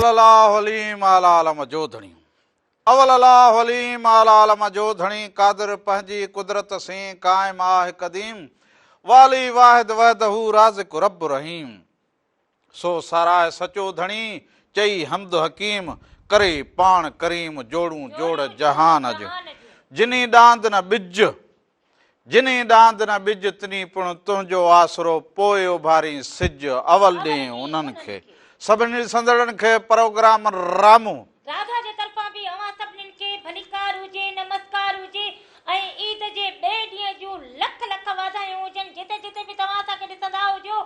अवललाहलीमालालमजोधणी अवललाहलीमालालमजोधणी कादिर पंहिंजी कुदरत से कायम आहे कदीम वाली वाहिद वहदहू राज़िक रब रहीम सो साराय सचो धणी चई हमद हकीम करे पाण करीम जोड़ू जोड़ जहान जो जिनी डांद न बिज तिनी पुण तुंहिंजो आसरो पोइ उभारी सिज अवल ॾे उन्हनि खे सभिनी संदड़नि खे प्रोग्राम रामू राधा जे तरफां भी अवां सभिनी खे भलीकार हुजे नमस्कार हुजे ऐं ईद जे ॿिए ॾींहं जूं लख लख वाधायूं हुजनि जिते जिते बि तव्हां असांखे ॾिसंदा हुजो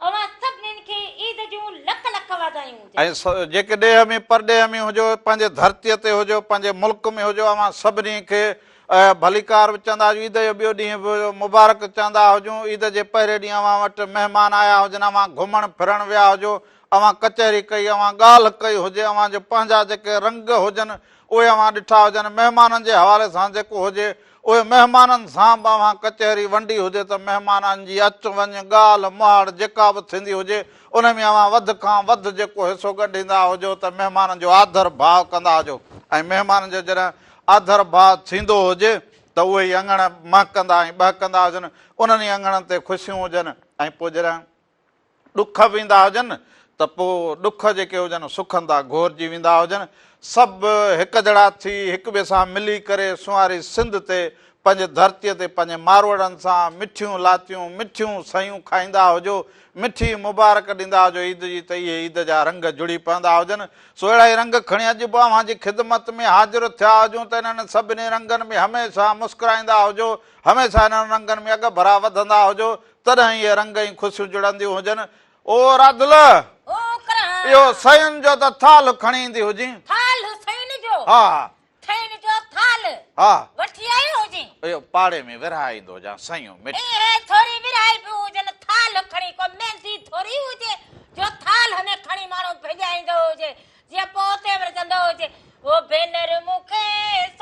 अवां सभिनी खे ईद जूं लख लख वाधायूं हुजनि ऐं जेके ॾेह में परॾेह में हुजो पंहिंजे धरतीअ ते हुजो पंहिंजे मुल्क में हुजो अवां सभिनी खे भलीकार चवंदा हुजूं ईद जो ॿियो ॾींहुं मुबारक चवंदा हुजूं ईद जे पहिरें ॾींहुं अवां वटि महिमान आया हुजनि अवां घुमण फिरण विया हुजो अवां कचहरी कई अवां ॻाल्हि कई हुजे अवां जो पंहिंजा जेके रंग हुजनि उहे अवां ॾिठा हुजनि महिमाननि जे हवाले सां जेको हुजे उहे महिमाननि सां बि अवां कचहरी वंडी हुजे त महिमाननि जी अचु वञु ॻाल्हि मुहाड़ जेका बि थींदी हुजे उन में अवां वधि खां वधि जेको हिसो गॾींदा हुजो त महिमाननि जो आदर भाव कंदा हुजो ऐं महिमाननि जो जॾहिं आदर भाव थींदो हुजे त उहे ई अङण महकंदा ऐं बहकंदा हुजनि उन्हनि अङणनि ते ख़ुशियूं हुजनि ऐं पोइ जॾहिं ॾुख बि ईंदा हुजनि त पोइ ॾुख जेके हुजनि सुखनि था घोरजी वेंदा हुजनि सभु हिकु जहिड़ा थी हिक ॿिए सां मिली करे सुवारी सिंध ते पंहिंजे धरतीअ ते पंहिंजे मारवड़नि सां मिठियूं लातियूं मिठियूं सयूं खाईंदा हुजो मिठी मुबारक ॾींदा हुजो ईद जी त इहे ईद जा रंग जुड़ी पवंदा हुजनि सो अहिड़ा ई रंग खणी अॼु बि अव्हां जी ख़िदमत में हाज़िर थिया हुजूं त इन्हनि सभिनी रंगनि में हमेशह मुस्कुराईंदा हुजो हमेशह इन्हनि रंगनि में अॻ भरा वधंदा हुजो तॾहिं इहे रंग ई ख़ुशियूं जुड़ंदियूं हुजनि ओ राधल इहो सयुनि जो त थाल खणी ईंदी हुजी थाल सयुनि जो हा ठहिण जो थाल हा वठी आयो हुजे इहो पाड़े में विरहाए ईंदो जा सयूं ए थोरी विरहाई बि हुजनि थाल खणी को मेहंदी थोरी हुजे जो थाल हमें खणी माण्हू भेजाईंदो हुजे जीअं पोते वरजंदो हुजे ओ भेनर मूंखे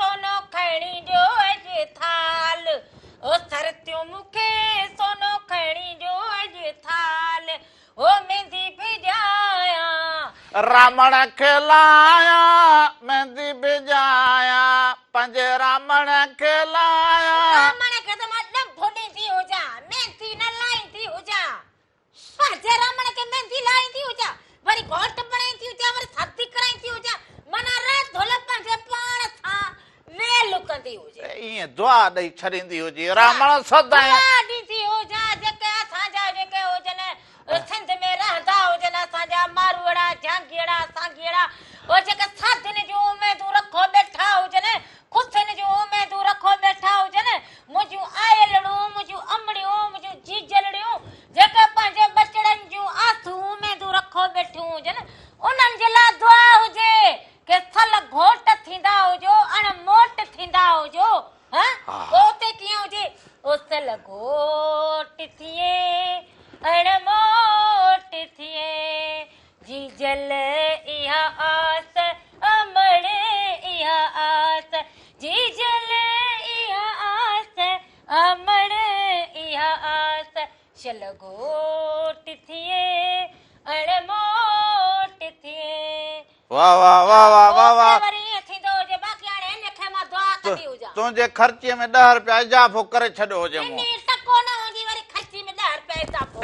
सोनो खणी ॾियो अॼु थाल ओ सरतियूं मूंखे सोनो खणी ॾियो अॼु थाल ओ मेहंदी भिजाया रामण खे लाया मेहंदी भिजाया पंहिंजे रामण खे लाया रामण खे त मां ॾंभो ॾींदी हुजां मेहंदी न लाईंदी हुजां पंहिंजे रामण खे मेहंदी लाईंदी हुजां वरी घोट बणाईंदी हुजां वरी शादी कराईंदी हुजां माना रात धोल पंहिंजे पाण सां वेल कंदी हुजे ईअं दुआ ॾेई छॾींदी हुजे रामण सदाईं दुआ ॾींदी हुजां जेके असांजा जेके हुजनि सिंध में रहंदा हुजनि असांजा मारवड़ा झांगीड़ा सांगीड़ा ओ जेके साधन जूं उमेदूं रखो वेठा हुजनि ख़ुशियुनि जूं उमेदूं रखो वेठा हुजनि मुंहिंजूं आयलड़ूं मुंहिंजूं अमड़ियूं मुंहिंजूं जीजलड़ियूं जेके पंहिंजे बचड़नि जूं आसूं उमेदूं रखो वेठियूं हुजनि उन्हनि जे लाइ दुआ हुजे के सल घोट थींदा हुजो अणमोट थींदा हुजो हां पोइ कीअं हुजे ओ सल घोट थिए अणमोट थिए जीजल इहा आस अमड़ इहा आस जीजल इहा आस अमड़ इहा आस सल घोट थिए अणमोट थिए वाह वाह वाह वाह वाह वाह वरी थींदो हुजे बाक़ी हाणे लिखे मां दुआ कंदी हुजां तुंहिंजे ख़र्चीअ में 10 रुपया इजाफ़ो करे छॾियो हुजे मूं नी टको न हुंदी वरी खर्ची में 10 रुपया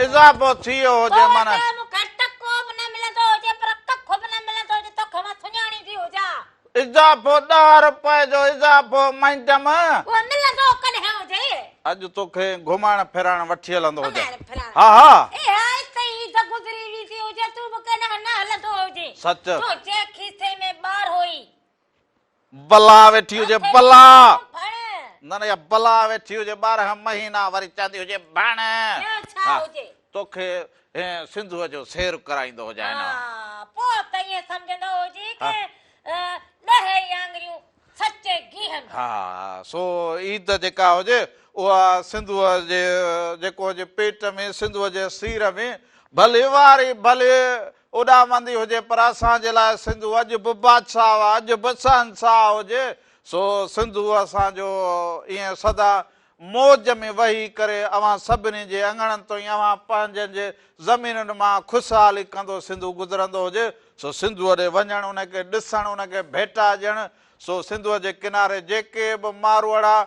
इजाफ़ो थी वियो हुजे माना मूंखे टको बि न मिलंदो हुजे पर कखो बि न मिलंदो हुजे तोखे मां सुञाणींदी हुजां इजाफ़ो 10 रुपए जो इजाफ़ो मैडम उहो मिलंदो कॾहिं हुजे अॼु तोखे घुमण फिरण वठी हलंदो हुजे हा हा ए हाय सही त गुज़री वी हुजे तू बि कॾहिं न हलंदो हुजे सच तो जे खीसे में बार होई बला वेठी हुजे बला न न या बला वेठी हुजे 12 महीना वरी चवंदी हुजे भेण छा हुजे तोखे सिंधुअ जो सैर कराईंदो हुजे हा पोइ त ईअं सम्झंदो हुजे के 10 आङरियूं सचे गिहन हा सो ईद जेका हुजे उहा सिंधुअ जे जेको हुजे पेट में सिंधुअ जे सीर में भले वारी भले उॾामंदी हुजे पर असांजे लाइ सिंधु अॼु बि बादशाह अॼु बि शहंशाह हुजे सो सिंधु असांजो ईअं सदा मौज में वही करे अवां सभिनी जे अंगणनि तो अवां पंहिंजनि जे ज़मीनुनि मां ख़ुशहाली कंदो सिंधु गुज़रंदो हुजे। सो सिंधुअ ॾे वञणु उनखे ॾिसणु उनखे भेटा ॾियणु। सो सिंधुअ जे किनारे जेके बि मारवाड़ा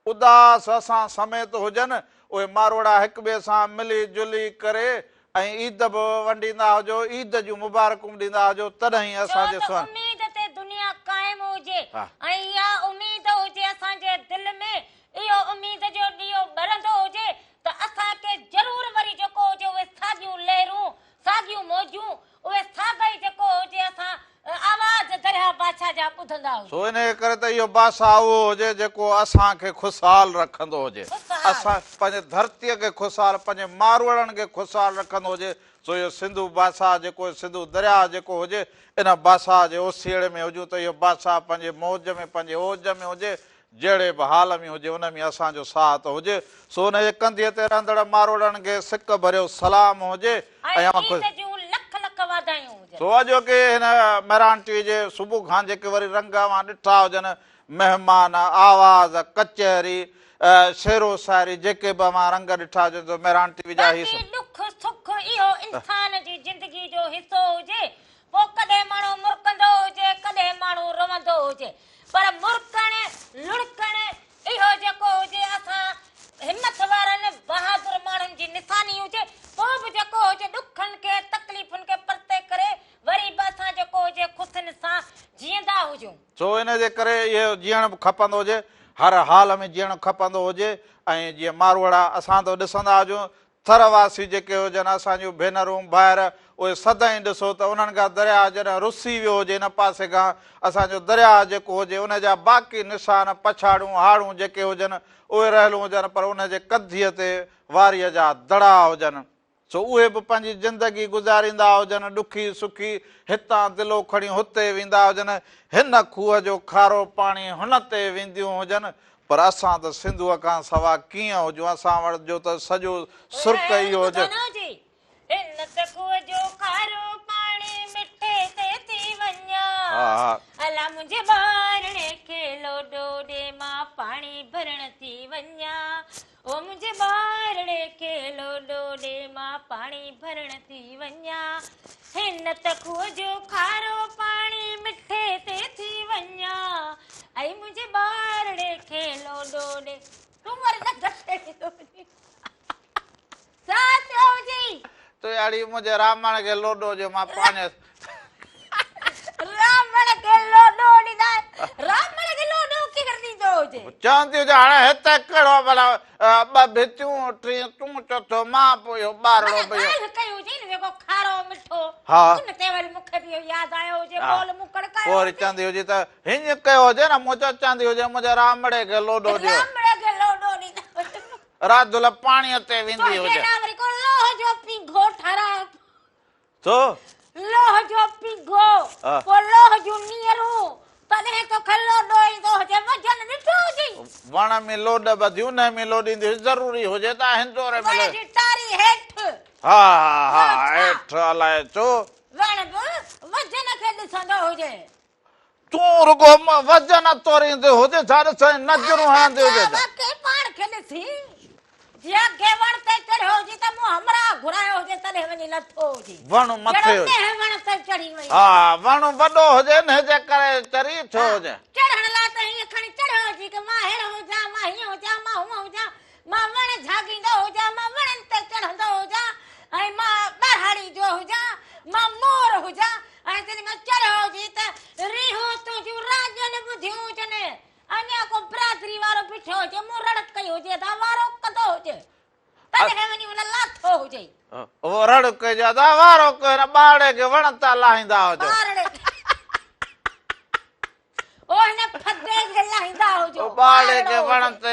उदास असां समेत हुजनि उहे मारवाड़ा हिक ॿिए सां मिली जुली करे ऐं ईद बि वंडींदा हुजो, ईद जूं मुबारकूं ॾींदा हुजो, तॾहिं असांजे छो त उम्मीद ते दुनिया काइम हुजे ऐं इहा उम्मीद हुजे असांजे दिलि में, इहो उम्मीद जो ॾीओ ॿरंदो हुजे त असांखे ज़रूर वरी जेको हुजे उहे साॻियूं लहरूं साॻियूं मौजूं उहे साॻई जेको हुजे असां आवाज़ दरिया बादशाह जा ॿुधंदा हुजूं। सो इन करे त इहो बादशाह उहो हुजे जेको असांखे ख़ुशहाल रखंदो हुजे, असां पंहिंजे धरतीअ खे ख़ुशहाल पंहिंजे मारवाड़नि खे ख़ुशहाल रखंदो हुजे। सो इहो सिंधु बादशाह जेको सिंधु दरिया जेको हुजे इन बादशाह जे ओसीड़े में हुजूं त इहो बादशाह पंहिंजे मौज में पंहिंजे ओज में हुजे, जहिड़े बि हाल में हुजे उन में असांजो साथ हुजे। सो उनजे कंधीअ ते रहंदड़ मारवाड़नि खे सिक भरियो सलाम हुजे ऐं सो अॼु की हिन मेहरान टीवी जे सुबुह खां जेके वरी रंग मां ॾिठा हुजनि महिमान आवाज़ कचहरी शेरो शाइरी जेके बि मां रंग ॾिठा हुजनि त मेहरान टीवी जा ई दुख सुख इहो इंसान जी ज़िंदगी जो हिसो हुजे। पोइ कॾहिं माण्हू मुरकंदो हुजे कॾहिं माण्हू रोवंदो हुजे, पर मुरकण लुड़कण इहो जेको हुजे असां हिमत वारनि बहादुर माण्हुनि जी निशानी हुजे। पोइ बि जेको हुजे ॾुखनि खे तकलीफ़ुनि खे परते करे वरी बि असां जेको हुजे ख़ुशियुनि सां जीअंदा हुजूं। सो इन जे करे इहो जीअण बि खपंदो हुजे, हर हाल में जीअणु खपंदो हुजे। ऐं जीअं मारवाड़ा असां त ॾिसंदा हुजूं थरवासी जेके हुजनि असांजूं भेनरूं ॿाहिरि उहे सदाईं ॾिसो त उन्हनि खां दरिया जॾहिं रुसी वियो हुजे हिन पासे खां असांजो दरिया जेको हुजे उन जा बाक़ी निशान पछाड़ूं हाड़ूं जेके हुजनि उहे रहियलूं हुजनि, पर उनजे कंधीअ ते वारीअ जा दड़ा हुजनि। सो उहे बि पंहिंजी ज़िंदगी गुज़ारींदा हुजनि ॾुखी सुखी, हितां दिलो खणी हुते वेंदा हुजनि, हिन खूह जो खारो पाणी हुन ते वेंदियूं हुजनि। पर असां त सिंधुअ खां सवा कीअं हुजूं, असां वटि जो त सॼो सुर्क इहो हुजे। अला मुंहिंजे ॿारणे खे लोॾो ॾे मां पाणी भरण थी वञा, ओ मुंहिंजे ॿारणे खे लोॾो ॾे मां पाणी भरण थी वञा, हिन त खूह जो खारो पाणी मिठे ते थी वञा, ऐं मुंहिंजे ॿारणे खे लोॾो ॾे तूं वरी न घटे साथ हुजी तो यारी मुझे रामण के लोडो जो मां पाने रामण के लोडो ॾींदा रामण के लोडो की करदी दो जे चंदी जो हाणे हिते कहिड़ो भला ॿ भितियूं टी तूं चथो मां पोयो ॿारड़ो पियो कयो जे न जेको खारो मिठो हा उन ते वरी मूंखे बि याद आयो जे बोल मुकड़ कयो पोरी चंदी हुजे त हिन कयो हुजे न मुंहिंजो चंदी हुजे मुंहिंजे रामड़े के लोडो ॾियो रामण के लोडो ॾींदा रात दुल पाणीअ ते वेंदी हुजे वरी को लोह जो पिंघो ठारा तो लोह जो पिंघो को लोह जो नीरू तने तो खलो डोई दो जे वजन मिठो जी वण में लोड बधियूं न में लोडींदी ज़रूरी हुजे त हिंदोरे में वण जी टारी हेठ हा हा हेठ अलाए छो वण वजन खे ॾिसंदो हुजे तूं रुगो वजन तोरींदे हुजे छा ॾिस नज़रूं हणंदे हुजे के पाण खे ॾिसी जे के वण ते चढ़ो जी त मु हमरा घुरायो हुजे तने वनी लथो हुजे वण मथे वण ते चढ़ी वई हा वण वॾो हुजे न जे करे चरी छो हुजे चढ़ण ला त ही खणी चढ़ो जी के मां हेड़ो हो जा मां हियो हो जा मां हुओ हो जा मां वण झागींदो हो जा मां वणन ते चढ़ंदो हो जा ऐं मां बरहाड़ी जो हो जा मां मोर हो जा ऐं जॾहिं मां चढ़ो जी त रिहो तो जो राजन बुधियो जने अन्या को बरादरी वारो बिठो जे मु रड़क कयो जे दा वारो कंदो हुजे तने वनी उन लाथो हुजे ओ रड़क जा दा वारो के न बाड़े के वण ता लाहिंदा हुजे बाड़े ओ ने फदे के लाहिंदा हुजे ओ बाड़े के वण ते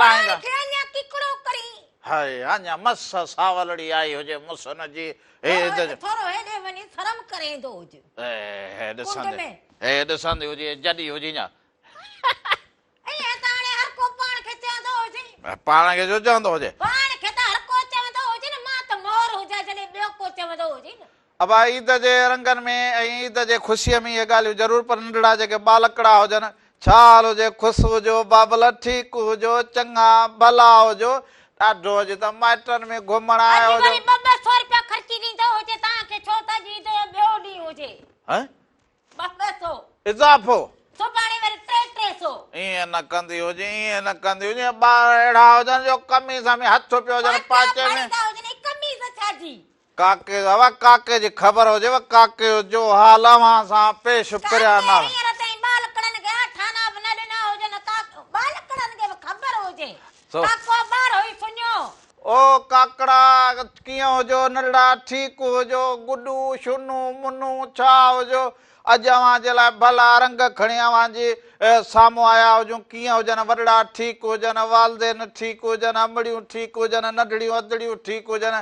लाहिंदा के अन्या किकड़ो करी हाय अन्या मस सावलड़ी आई हुजे मुसन जी ए थोरो हेडे वनी शर्म करे दो हुजे ए ॾिसंदी हुजे जॾी हुजे ना पाण खे जो चवंदो हुजे पाण खे त हर को चवंदो हुजे न मां त मोर हुजा जॾहिं ॿियो को चवंदो हुजे न अब ईद जे रंगनि में ऐं ईद जे ख़ुशीअ में इहे ॻाल्हियूं ज़रूरु पर नंढड़ा जेके बालकड़ा हुजनि छाल हुजे ख़ुशि हुजो बाबल ठीक हुजो चङा भला हुजो ॾाढो हुजे त माइटनि में घुमण अॼु आयो वरी हुजो 200 रुपया ख़र्ची ॾींदो हुजे तव्हांखे छो त अॼु ईद जो ॿियो ॾींहुं हुजे हैं 200 इज़ाफ़ो सुभाणे वरी 300 ईअं न कंदी हुजे ईअं न कंदी हुजे ॿार अहिड़ा हुजनि जो कमीज़ में हथ पियो हुजनि पाचे में कमीज़ छाजी काके हवा काके जी ख़बर हुजेव काके जो हाल अव्हां सां पेश करिया न हींअर ताईं बालकड़नि खे ठाना बि न ॾिना हुजनि बालकड़नि खे बि ख़बर हुजे सो- काको ॿार हुई सुञो ओ काकड़ा कीअं हुजो नंढड़ा ठीकु हुजो गुडू शुनू मुनू छा हुजो अॼु अव्हां जे लाइ भला रंग खणी अव्हां जी साम्हूं आया हुजूं कीअं हुजनि वॾड़ा ठीकु हुजनि वालदेन ठीकु हुजनि अमड़ियूं ठीकु हुजनि नंढड़ियूं अदड़ियूं ठीकु हुजनि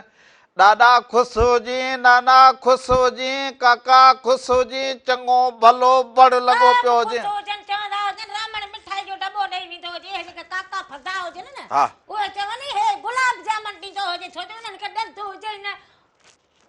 ॾाॾा ख़ुशि हुजी नाना ख़ुशि हुजी काका ख़ुशि हुजी चङो भलो बड़ लॻो पियो हुजे चवंदा हुजनि रामण मिठाई जो दॿो ॾेई वेंदो हुजे हे जेके काका फदा हुजनि न हा उहे चवनि हे गुलाब जामुन ॾींदो हुजे छो जो उन्हनि खे ॾंद हुजे न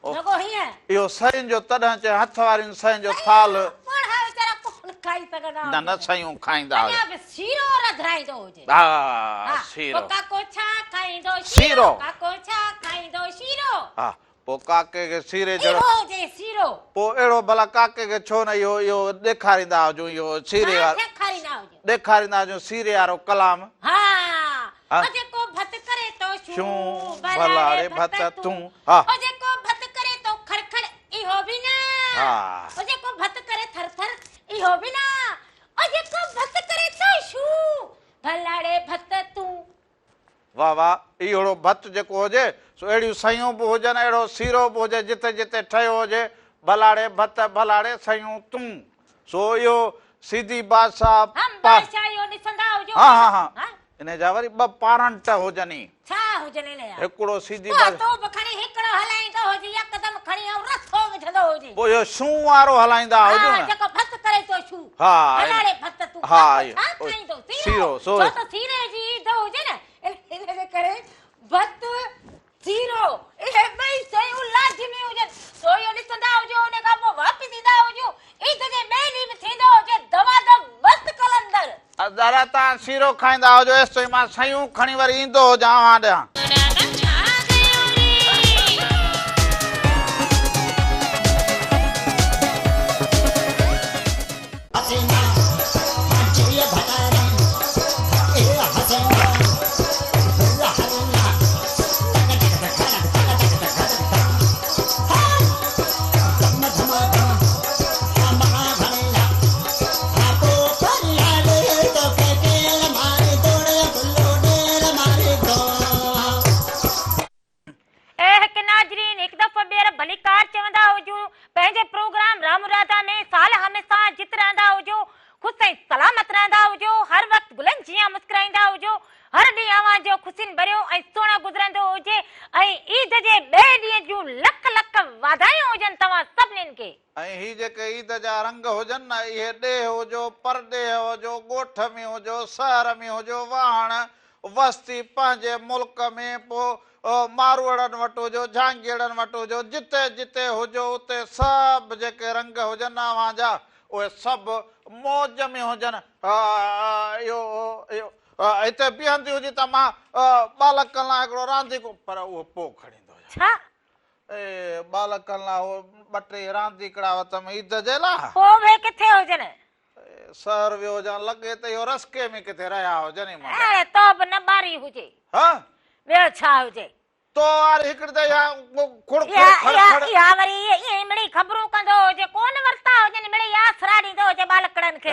लॻो हीअं इहो सयुनि जो तॾहिं चए हथ वारियुनि सयुनि जो थाल कोन हा वीचारा कोन खाई सघंदा न न शयूं खाईंदा हुआ अञा बि सीरो रधराईंदो हुजे हा सीरो पोइ काको छा खाईंदो सीरो। काको छा खाईंदो सीरो हा पोइ काके खे सीरे इहो जहिड़ो हुजे सीरो पोइ अहिड़ो भला काके खे छो न इहो इहो ॾेखारींदा हुजूं इहो सीरे वारो खाईंदा हुजे ॾेखारींदा हुजूं सीरे वारो कलाम हा हा। ओ जेको भत करे तो शू भलाड़े भलाड़े भत भत तूं तूं हा ओ जेको भत करे तो खड़खड़ इहो बि न हा ओ जेको भत करे थर थर इहो बि न ओ जेको भत करे तो शू भलाड़े भत तूं वाह वाह इहो भत जेको हुजे सो अहिड़ियूं सयूं बि हुजनि अहिड़ो सीरो बि हुजे जिते जिते ठहियो हुजे भलाड़े भत भलाड़े सयूं तूं सो इहो सिधी भाषा हम बादशाह इहो ॾिसंदा हुजो हा हा हा इन जा वरी ॿ पारंट हुजनि छा हुजनि इन जा हिकिड़ो सिधी पोइ भाषा तो बि खणी हिकिड़ो हलाईंदो हुजे यकदमि खणी ऐं रसो विझंदो हुजे पोइ इहो शू वारो हलाईंदा हुजूं हा न जेको भत करे तो शू हा भलाड़े भत तूं हा छा खाईंदो सीरो सो छो त सीरे जी ईद हुजे न इन जे करे भत सीरो इहे ॿई शयूं लाज़मी हुजनि सो इहो ॾिसंदा हुजो उन खां पोइ वापसि ईंदा हुजो ईद जे ॿिए ॾींहुं बि थींदो हुजे दवादम मस्त कलंदर दादा तव्हां सीरो खाईंदा हुजो एसि ताईं मां सयूं खणी वरी ईंदो हुजां अव्हां ॾियां पंहिंजे प्रोग्राम राम राधा में साल हमेशा जित रहंदा हुजो ख़ुशि ऐं सलामत रहंदा हुजो हर वक़्तु गुलनि जीअं मुस्कुराईंदा हुजो हर ॾींहुं अव्हां जो ख़ुशियुनि भरियो ऐं सुहिणो गुज़रंदो हुजे ऐं ईद जे ॿिए ॾींहं जूं लख लख वाधायूं हुजनि तव्हां सभिनीनि खे ऐं ही जेके ईद जा रंग हुजनि न इहे ॾेह हुजो परॾेह हुजो ॻोठ में हुजो शहर में हुजो वाहण वस्ती पंहिंजे मुल्क में पोइ मारवाड़नि वटि हुजो झांगीड़नि वटि हुजो जिते जिते हुजो उते सभु जेके रंग हुजनि अव्हां जा उहे सभु मौज में हुजनि इहो इहो हिते बीहंदी हुजी त मां बालकनि लाइ हिकिड़ो रांदीको पर उहो पोइ खणींदो छा ए बालकनि लाइ उहो ॿ टे रांदीकड़ा वतम ईद जे लाइ पोइ उहे किथे हुजनि सर वियो हुजनि लॻे त इहो रस्के में किथे रहिया हुजनि अरे तो बि न ॿारी हुजे हा ॿियो छा हुजे तो यार हिकिड़ी त इहा खुड़ इहा वरी ईअं मिड़ी ख़बरूं कंदो हुजे कोन वरिता हुजनि मिड़ी आसरा ॾींदो हुजे बालकड़नि खे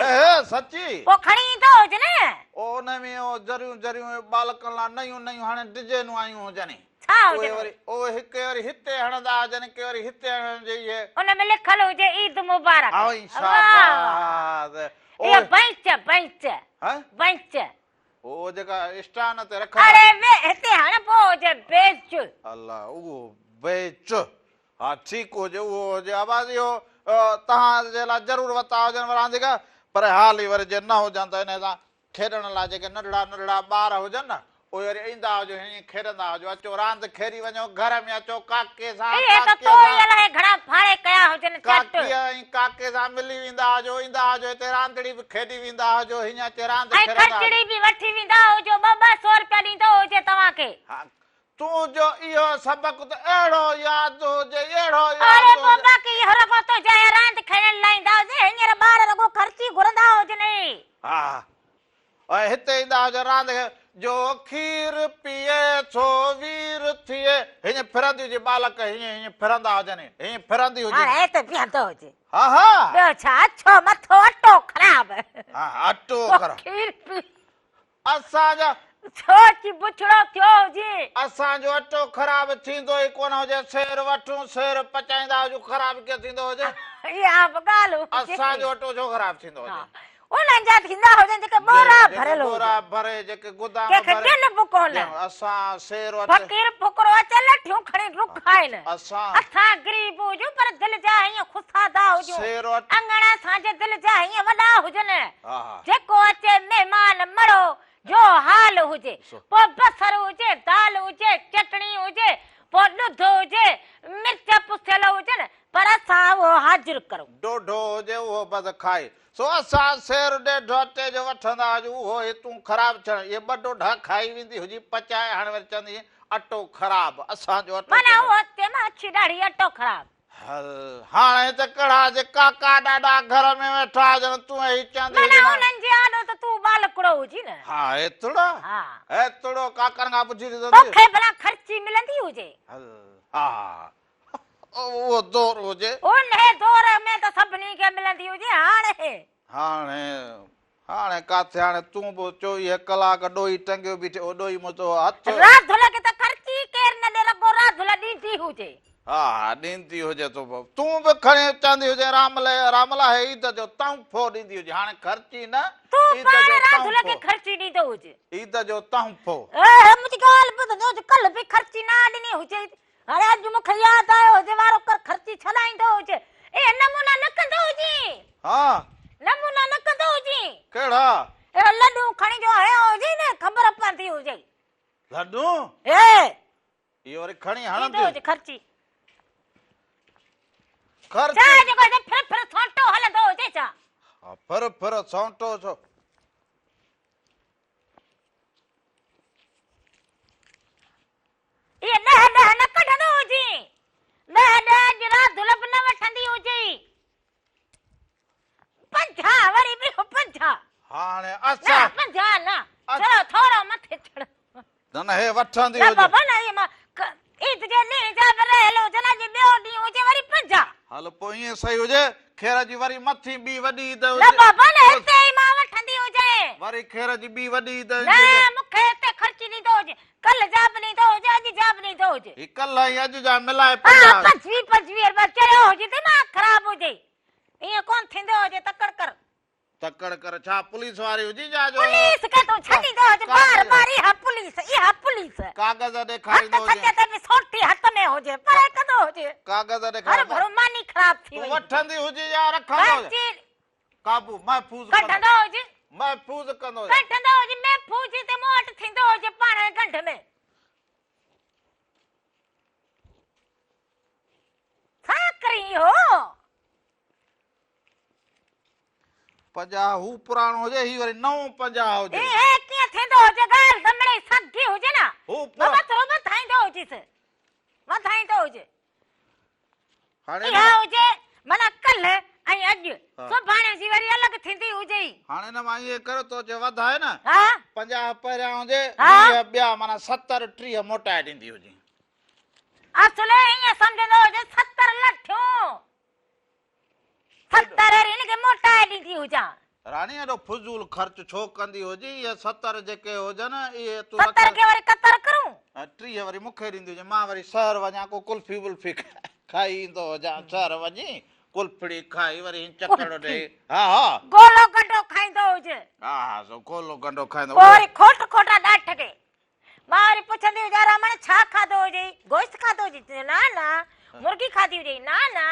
सची पोइ खणी ईंदो हुजे न उन में जरियूं जरियूं बालकनि लाइ नयूं नयूं हाणे डिजाइनूं आयूं हुजनि छा उहे हुजे वरी उहे हिकु वरी हिते हणंदा हुजनि के वरी हिते हणंदे इहे उन में लिखल हुजे ईद मुबारक हा शाबाश इहो बैंच बैंच हां बैंच ओ जेका स्टान ते रख अरे वे हिते हण पो हुजे बेच अल्लाह उहो बेच हा ठीकु हुजे उहो हुजे आवाज़ इहो तव्हां जे लाइ ज़रूरु वरिता हुजनि रांदीका पर हाल ई वरी जे न हुजनि त इन सां खेॾण लाइ जेके नंढड़ा नंढड़ा ॿार हुजनि न ओए अरे ईंदा हुजो हीअं खेॾंदा हुजो अचो रांदि खेॾी वञो घर में अचो काके सां ये तो तो ये घड़ा फाड़े कया हुजन चट काकी ऐं काके सां मिली वेंदा हुजो ईंदा हुजो हिते रांदड़ी बि खेॾी वेंदा हुजो हीअं अचे रांदि ऐं खेॾंदा खचड़ी भी वठी वेंदा हुजो 200 रुपया ॾींदो हुजे तव्हांखे हा तूं जो इहो सबक़ त अहिड़ो यादि हुजे अहिड़ो अरे यादि हुजे बाबा की हर को तो जाए रांदि खेॾण लाईंदा हुजे हींअर ॿार रुगो खर्ची घुरंदा हुजनि हा ऐं हिते ईंदा हुजो रांदि जो खीर पीए थो वीर थिए हीअं फिरंदी हुजे बालक हीअं फिरंदा हुजनि हीअं फिरंदी हुजे हाणे त बीहंदो हुजे हा हा ॿियो छा अछो मथो अटो ख़राब हा अटो कर खीर पी असांजा सोच बुछड़ो थियो हुजे असांजो अटो ख़राब थींदो ई कोन हुजे सेर वठूं सेर पचाईंदा हुजूं ख़राब कीअं थींदो हुजे इहा बि ॻाल्हि हुजे असांजो अटो छो ख़राब थींदो हुजे उन्हनि जा थींदा हुजनि जेके बोरा भरियल बोरा भरे जेके गोदाम कंहिंखे भरे ॾियनि बि कोन असां सेर वठ फ़क़ीर फुकरो अचे लठियूं खणी रुखाइनि असां असां गरीब हुजूं पर दिलि जा हीअं खुसादा हुजूं सेर वठ अंगण असांजे दिलि जा हीअं वॾा हुजनि हा हा जेको अचे महिमान मड़ो जो हाल हुजे पोइ बसर हुजे दाल हुजे चटणी हुजे पोइ ॾुध हुजे मिर्च पुसियल हुजनि पर असां उहो हाज़िर करूं ॾोढो हुजे उहो बस खाए सो असां सेर ॾेढ अटे जो वठंदा हुजूं उहो हितूं ख़राब थियण इहे ॿ ॾोढा खाई वेंदी हुजी पचाए हाणे वरी चवंदी अटो ख़राब असांजो अटो माना उहो चए अछी ॾाढी अटो ख़राब हल हाणे त कड़ा जे काका ॾाढा घर में वेठा हुजनि तूं ई चवंदी माना हुजे उन्हनि जी आदत तूं बालकड़ो हुजी न हा एतिरो हा एतिरो काकनि खां पुछी ॾिसंदी तोखे भला ख़र्ची मिलंदी हुजे हल हा उहो दौर हुजे उन दौर में त सभिनी खे मिलंदी हुजे हाणे हाणे काथे हाणे तूं बि 24 कलाक ॾोही टंगियो बीठे ॾोही मुंहिंजो हथ राधुल खे त ख़र्ची केर न ॾे रगो राधुल ॾींदी हुजे हा ॾींदी हुजे तूं बि खणी चवंदी हुजे रामला हे ईद जो तोहफ़ो ॾींदी हुजे हाणे ख़र्ची न तूं ईद पाण जो राधुल खे तोहफ़ो ख़र्ची ॾींदो हुजे ईद जो तोहफ़ो मुंहिंजी ॻाल्हि ॿुधंदो कल्ह बि ख़र्ची न ॾिनी हुजे हाणे अॼु मूंखे यादि आयो हुजे वारो कर ख़र्ची छॾाईंदो हुजे ए नमूना न कंदो हुजे हा नमूना न कंदो हुजे कहिड़ा ए लड्डू खणी जो हयो हुजे न ख़बर पवंदी हुजे लड्डू इहो वरी खणी हणंदी हुजे ख़र्ची ख़र्ची छा जेको फिर सोटो हलंदो हुजे छा फिर सौंटो छो ये ॾह न कढंदो हुजे ॾह जरा दुलभ न वठंदी हुजे 50 वरी बि 50 हाणे ना असां 50 न चलो थोरो मथे चढ़ न हे वठंदी ना हुजे बाबा ना ये मां ईद जे ॾींहुं जा रहेलो जना जी ॿियो ॾींहुं हुजे वरी 50 हल पोइ ईअं सही हुजे खेर जी वरी मथी ॿी वॾी ईद ना हुजे बाबा ना हिते ई मां वठंदी हुजे वरी खेर जी ॿी वॾी ईद ना मूंखे हिते ख़र्ची ॾींदो हुजे कल्ह जा बि ॾींदो हुजे अॼु जा बि ॾींदो हुजे ही कल्ह ऐं अॼु जा मिलाए 25 रुपया चयो हुजे दिमाग़ ख़राब हुजे ईअं कोन थींदो हुजे तकड़ कर तकड़ कर छा पुलिस वारी हुजी जा जो पुलिस के तो छॾींदो हुजे बार इहा पुलिस कागज़ ॾेखारींदो हथ हुजे ते बि सोटी हथ में हुजे पर कंदो हुजे कागज़ हर ॾेखारींदो भरो मानी ख़राब थी तूं वई वठंदी हुजी या रखंदो हुजे ख़र्ची काबू महफूज़ कढंदो हुजे महफूज़ कंदो हुजे कढंदो हुजे मैं फूजी ते मूं वटि थींदो हुजे पाण गंढ में छा करी हो 50 हू पुराणो हुजे ही वरी नओं 50 हुजे ए कीअं थींदो हुजे ॻाल्हि दमड़े सगी हुजे न हू बाबा थोरो वधाईंदो हुजेसि वधाईंदो हुजे हाणे इहा हुजे माना कल्ह ऐं अॼु सुभाणे जी वरी अलॻि थींदी हुजे हाणे न मां इहे कयो तो जे वधाए न हा 50 पहिरियां हुजे हा। 20 ॿिया माना 70 30 मोटाए ॾींदी हुजे असुल ईअं सम्झंदो हुजे 70 लठियूं 70 हिनखे मोटाए ॾींदी हुजां राणी एॾो फुज़ूल ख़र्च छो कंदी हुजी इहे 70 जेके हुजनि इहे तूं 70 खे वरी कतर करूं 30 वरी मूंखे ॾींदी हुजे मां वरी शहर वञा को कुल्फी वुल्फी खाई ईंदो हुजां शहर वञी कुल्फड़ी खाई वरी चकड़ ॾेई हा हा गोलो गंढो खाईंदो हुजे हा हा सो गोलो गंढो खाईंदो पोइ वरी खोटा ॾाठ खे मां वरी पुछंदी हुजां रमण छा खाधो हुजे गोश्त खाधो हुजे ना मुर्गी खाधी हुजे ना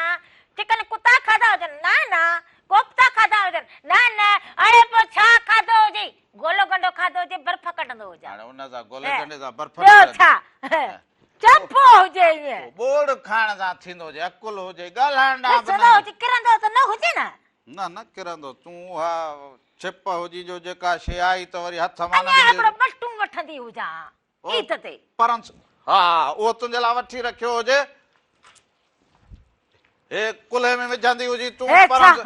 चिकन कुता खाधा हुजनि ना कोफ्ता खाधा हुजनि न न हाणे पोइ छा खाधो हुजे गोलो गंडो खाधो हुजे बर्फ कढंदो हुजे हाणे उन सां गोले गंडे सां बर्फ ॿियो छा चपो हुजे ईअं बोड़ खाइण सां थींदो हुजे अकुल हुजे ॻाल्हाइण सदो हुजे किरंदो त न हुजे न न किरंदो तूं हा छिप हुजी जो जेका शइ आई त वरी हथ मां अञा हिकिड़ो बटूं वठंदी हुजां ईद ते परंस हा उहो तुंहिंजे लाइ वठी रखियो हुजे हे कुल्हे में विझंदी हुजी तूं परंस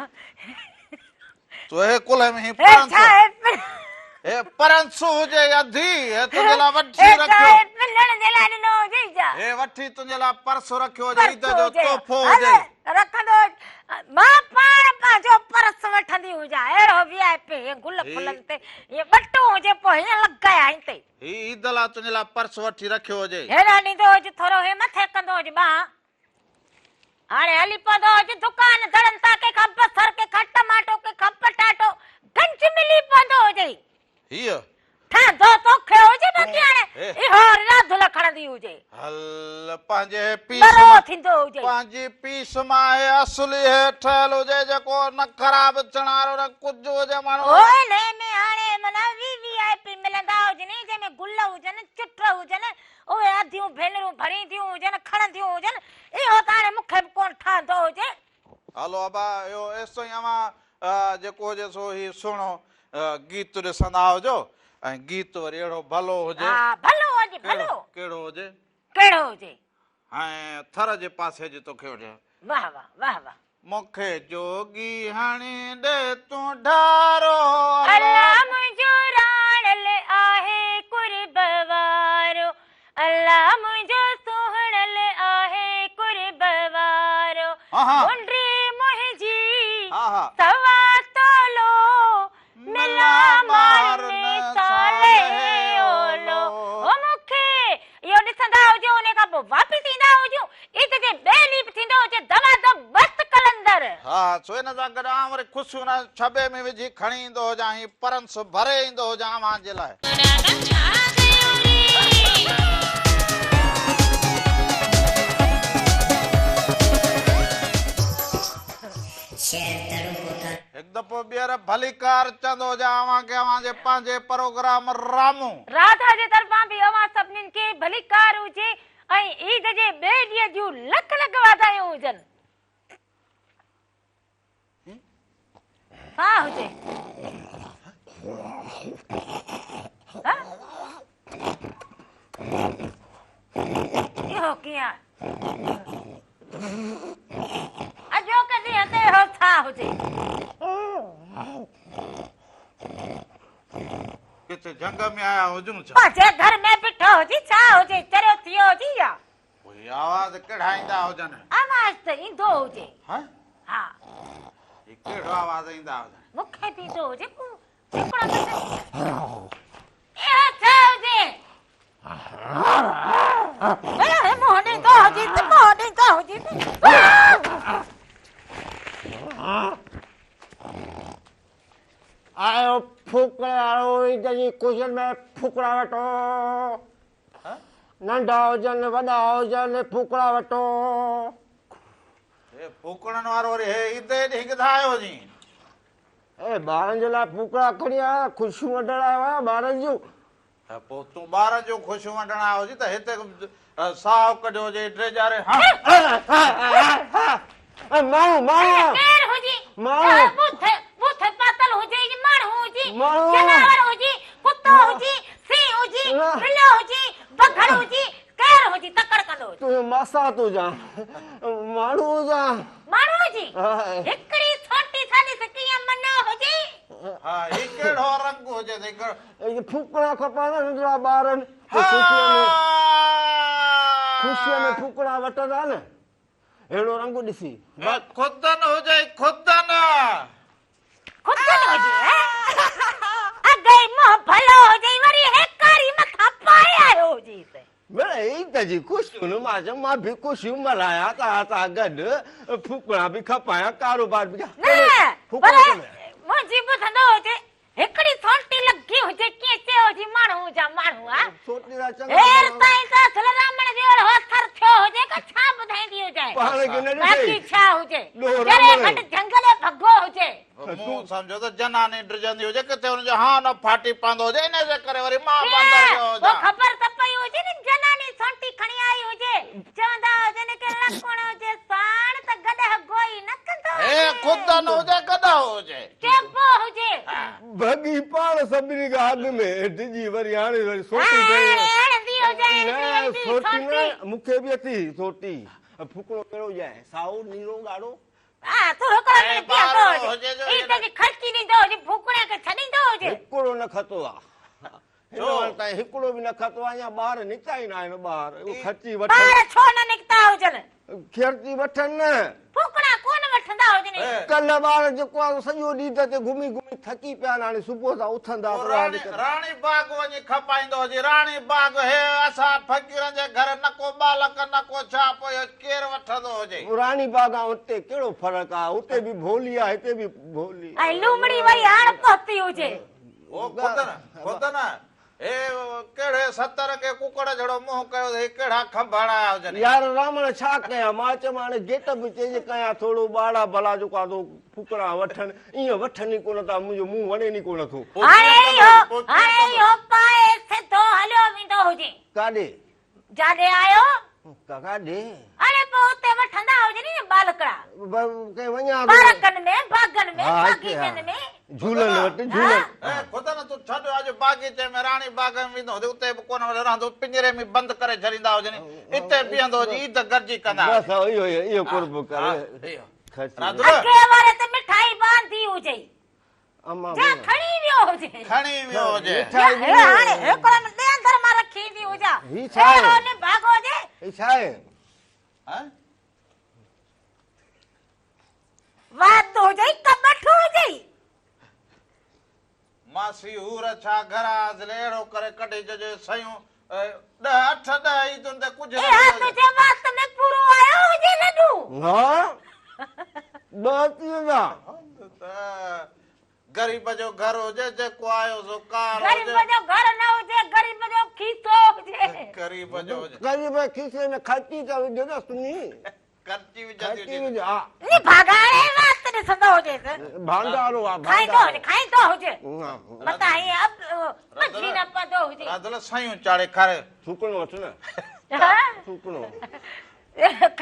तूं हे कुल्हे में ही परंस हे परंस हुजे अधी हे तुंहिंजे लाइ वठी रखियो हे वठी तुंहिंजे लाइ पर्स रखियो हुजे ईद जो तोहफ़ो हुजे रखंदो मां पाण पंहिंजो पर्स वठंदी हुजां अहिड़ो वीआईपी गुल फुलनि ते इहे बटूं हुजे पोइ हीअं लॻाया आहिनि ते ही ईद लाइ तुंहिंजे लाइ पर्स वठी रखियो हुजे हेॾा ॾींदो हुजे थोरो हे मथे कंदो हुजे ॿां हाणे हली पवंदो हुजे दुकान धड़ंता के खप बसर के खप टमाटो के खप पटाटो गंज मिली पवंदो हुजे हीअ ठहंदो तोखे हुजे बाक़ी हाणे इहो राधुल खणंदी हुजे हल पंहिंजे पीस बरो थींदो हुजे पंहिंजी पीस मां हे असली हे ठहियल हुजे जेको न ख़राब चणारो न कुझु हुजे माण्हू ओए ने में हाणे मना वीआईपी मिलंदा हुजनि जंहिंमें गुल हुजनि चिट हुजनि उहे अधियूं भेनरूं भरींदियूं हुजनि खणंदियूं हुजनि इहो त हाणे मूंखे बि कोन ठहंदो हुजे हलो अबा इहो एसो ई अवां जेको हुजे सो ही सुहिणो गीत ॾिसंदा हुजो ऐं गीत वरी अहिड़ो भलो हुजे हा भलो हुजे भलो कहिड़ो हुजे कहिड़ो हुजे ऐं थर जे पासे जी तोखे हुजे वाह वाह वाह वाह मूंखे जोगी हणी ॾे तूं ढारो अल्लाह मुंहिंजो राणल आहे कुर्ब वारो अल्लाह मुंहिंजो सुहिणल आहे कुर्ब वारो मुंडी मुंहिंजी सवा तोलो मिला मारने साले ओलो ओ मूंखे इहो ॾिसंदा हुजो उन खां पोइ वापसि ईंदा हुजो ईद जे ॿिए ॾींहुं थींदो हुजे दमादम मस्त कलंदर हा सो हिन सां गॾु आउं वरी ख़ुशियूं न छबे में विझी खणी ईंदो हुजां ही परंस भरे ईंदो हुजां अवां जे लाइ हिकु दफ़ो ॿीहर भलीकार चवंदो हुजां अवां खे अवां जे पंहिंजे प्रोग्राम रामू राधा जे तरफ़ां बि अवां सभिनीनि खे भलीकार हुजे ऐं ईद जे ॿिए ॾींहं जूं लख लख वाधायूं हुजनि हा हुजे इहो कीअं अॼो कॾहिं हते हो छा हुजे किथे जंग में आया हुजूं छा पंहिंजे घर में बीठो हुजे छा हुजे चरियो थियो हुजे या कोई आवाज़ कढाईंदा हुजनि आवाज़ त ईंदो हुजे हा हा ही कहिड़ो आवाज़ ईंदा हुजनि मूंखे बि ईंदो हुजे हिकिड़ो इहो छा हुजे मोह ॾींदो हुजे त मोह ॾींदो हुजे आयो फुकड़ा वारो ईद जी खुशियुनि में फुकड़ा वठो नंढा हुजनि वॾा हुजनि फुकड़ा वठो हे फूकणनि वारो वरी हे ईद ॾींहुं किथां आयो जी ए ॿारनि जे लाइ फुकड़ा खणी आया ख़ुशियूं वठण आयो आहियां ॿारनि जूं पोइ तूं ॿार जूं ख़ुशियूं वठण आयो हुजी त हिते साहु कढियो हुजे टे चारि माण्हू माण्हू केर हुजे बूथ पातल हुजे माण्हू हुजे जनावर हुजे कुत्तो हुजे सिंह हुजे बिल्लो हुजे बघड़ हुजे केर हुजे तकड़ कंदो हुजे तूं मासा तूं जा माण्हू जा माण्हू हुजे हिकिड़ी छोटी साली कीअं मना हुजे हा ही कहिड़ो रंग हुजे इहे फुकड़ा खपनि नंढड़ा ॿारनि ख़ुशीअ में फुकड़ा वठंदा न अहिड़ो रंग ॾिसी खुदन हुजे खुदन हुजे अॻे मोह भलो हुजे वरी हेकारी मथां पाए आयो हुजे मिड़े ईद जी ख़ुशियूं मां चयो मां बि ख़ुशियूं मल्हायां तव्हां सां गॾु फुकड़ा बि खपायां कारोबार बि मुंहिंजी ॿुधंदो हुजे हिकिड़ी सोटी लॻी हुजे कीअं चयो हुजे माण्हू जा माण्हू छा ॿुधाईंदी हुजे बाक़ी छा हुजे जंगल भगो हुजे मूं सम्झो त जनानी ड्रिजंदी हुजे किथे हुनजो हा न फाटी पवंदो हुजे इन जे करे वरी मां बंदर वियो वो हुजां खबर त पई हुजे न जनानी सोंटी खणी आई हुजे चवंदा हुजे न के लखण हुजे साण त गॾ गोई न कंदो हे खुद न हुजे गदा हुजे चेपो हुजे भगी पाण सभिनी खां अॻु में डिॼी वरी हाणे वरी सोटी हणंदी हुजे न सोटी सोंटी न मूंखे बि अथी सोटी फुकड़ो कहिड़ो जाए साओ नीरो ॻाढ़ो आ तू हिकड़ो ए, मिनट ॿारु बीहो हुजे जो ई त खर्ची ॾींदो हुजे फूकणे खे छॾींदो हुजे हिकिड़ो न खतो आहे हिन वक़्तु ताईं हिकिड़ो बि न खतो आहे अञा ॿार निकिता ई न आहिनि ॿार उहो खर्ची वठनि ॿार छो न निकिता हुजनि खर्ची वठनि न फूकणा कोन वठंदा हुजनि कल्ह ॿार जेको आहे सॼो ॾींहं ते घुमी घुमी थकी पिया आहिनि हाणे सुबुह सां उथंदा ओ राणी बाग वञी खपाईंदो हुजे राणी बाग हे असां फ़क़ीरनि जे घर न को बालक न को छा पोइ केरु वठंदो हुजे रानी बाग आहे उते कहिड़ो फ़र्क़ु आहे उते बि भोली आहे हिते बि भोली ऐं लूमड़ी वई हाणे पहुती हुजे ओ खुद न हे कहिड़े 70 के कुकड़ जहिड़ो मुंहुं कयो हे कहिड़ा खंभ हणाया हुजनि यार रामण छा कयां मां चयो हाणे गेट बि चेंज कयां थोरो ॿाड़ा भला जेको आहे तो फुकड़ा वठनि ईअं वठनि ई कोन था मुंहिंजो मुंहुं वणे नी कोन थो हाणे इहो पाए सिधो हलियो वेंदो हुजे काॾे जाॾे आयो काॾे हाणे पोइ हुते वठंदा हुजनि न बालकड़ा कंहिं वञा पार्कनि में बागनि में हा, बागीचनि में झूलन वटि झूलन ए खुद न तूं छॾ अॼु बागीचे में राणी बाग में वेंदो हुजे उते बि कोन रहंदो पिंजरे में बंदि करे छॾींदा हुजनि हिते बीहंदो हुजे ईद गॾिजी कंदा बस इहो कुर्ब करे अॻे वारे ते मिठाई बांधी हुजे अम्मा जा खणी वियो हुजे खणी वियो हुजे हाणे हिकिड़ो ॿिए अंदर मां रखी ईंदी हुजां ही छा आहे? अहिड़ो ने भागो हुजे ही छा आहे हैं? वात हुजे कमठ हुजे मासी हूर छा घरा अहिड़ो करे कढी जजे सयूं 10-8 ईदुनि ते कुझु ए हा तुझे वात में पूरो आयो हुजे लड्डू हा ॿ गरीब जो घर हुजे जेको आयो सो कार गरीब हुजे जो घर न हुजे गरीब जो खीसो हुजे गरीब जो हुजे गरीब खीसे में खर्ची त विझो न सुनी खर्ची विझंदी खर्ची हुजे विझ हा नी भागाणे वात ॾिसंदो हुजे भांडारो आहे खाईंदो हुजे हा मता ही अब मछली न पदो हुजे राधल सयूं चाड़े खारे सुकणो वठ न हा सुकणो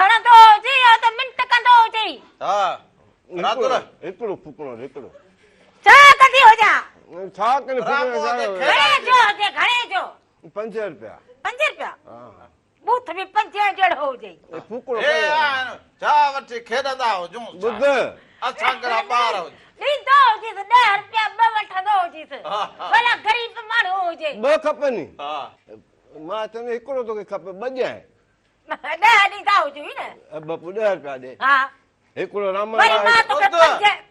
खणंदो हुजे या त मिंट कंदो हुजे हा राधल हिकिड़ो फुकणो हिकिड़ो छा कंदी हुजा छा करे घणे जो हुजे घणे जो 5 रुपया 5 रुपया हा बूथ बि 5 जहिड़ो हुजे फुकणो ए छा वठी खेॾंदा हुजूं ॿुध असां कहिड़ा ॿार हुजूं ॾींदो हुजे 10 रुपया ॿ वठंदो हुजे भला गरीब माण्हू हुजे 2 खपनि हा मां चवंदो हिकिड़ो तोखे खपे 2 ॼाए 10 ॾींदा हुजे न बापू 10 रुपया ॾे हा हिकिड़ो राम वरी मां तोखे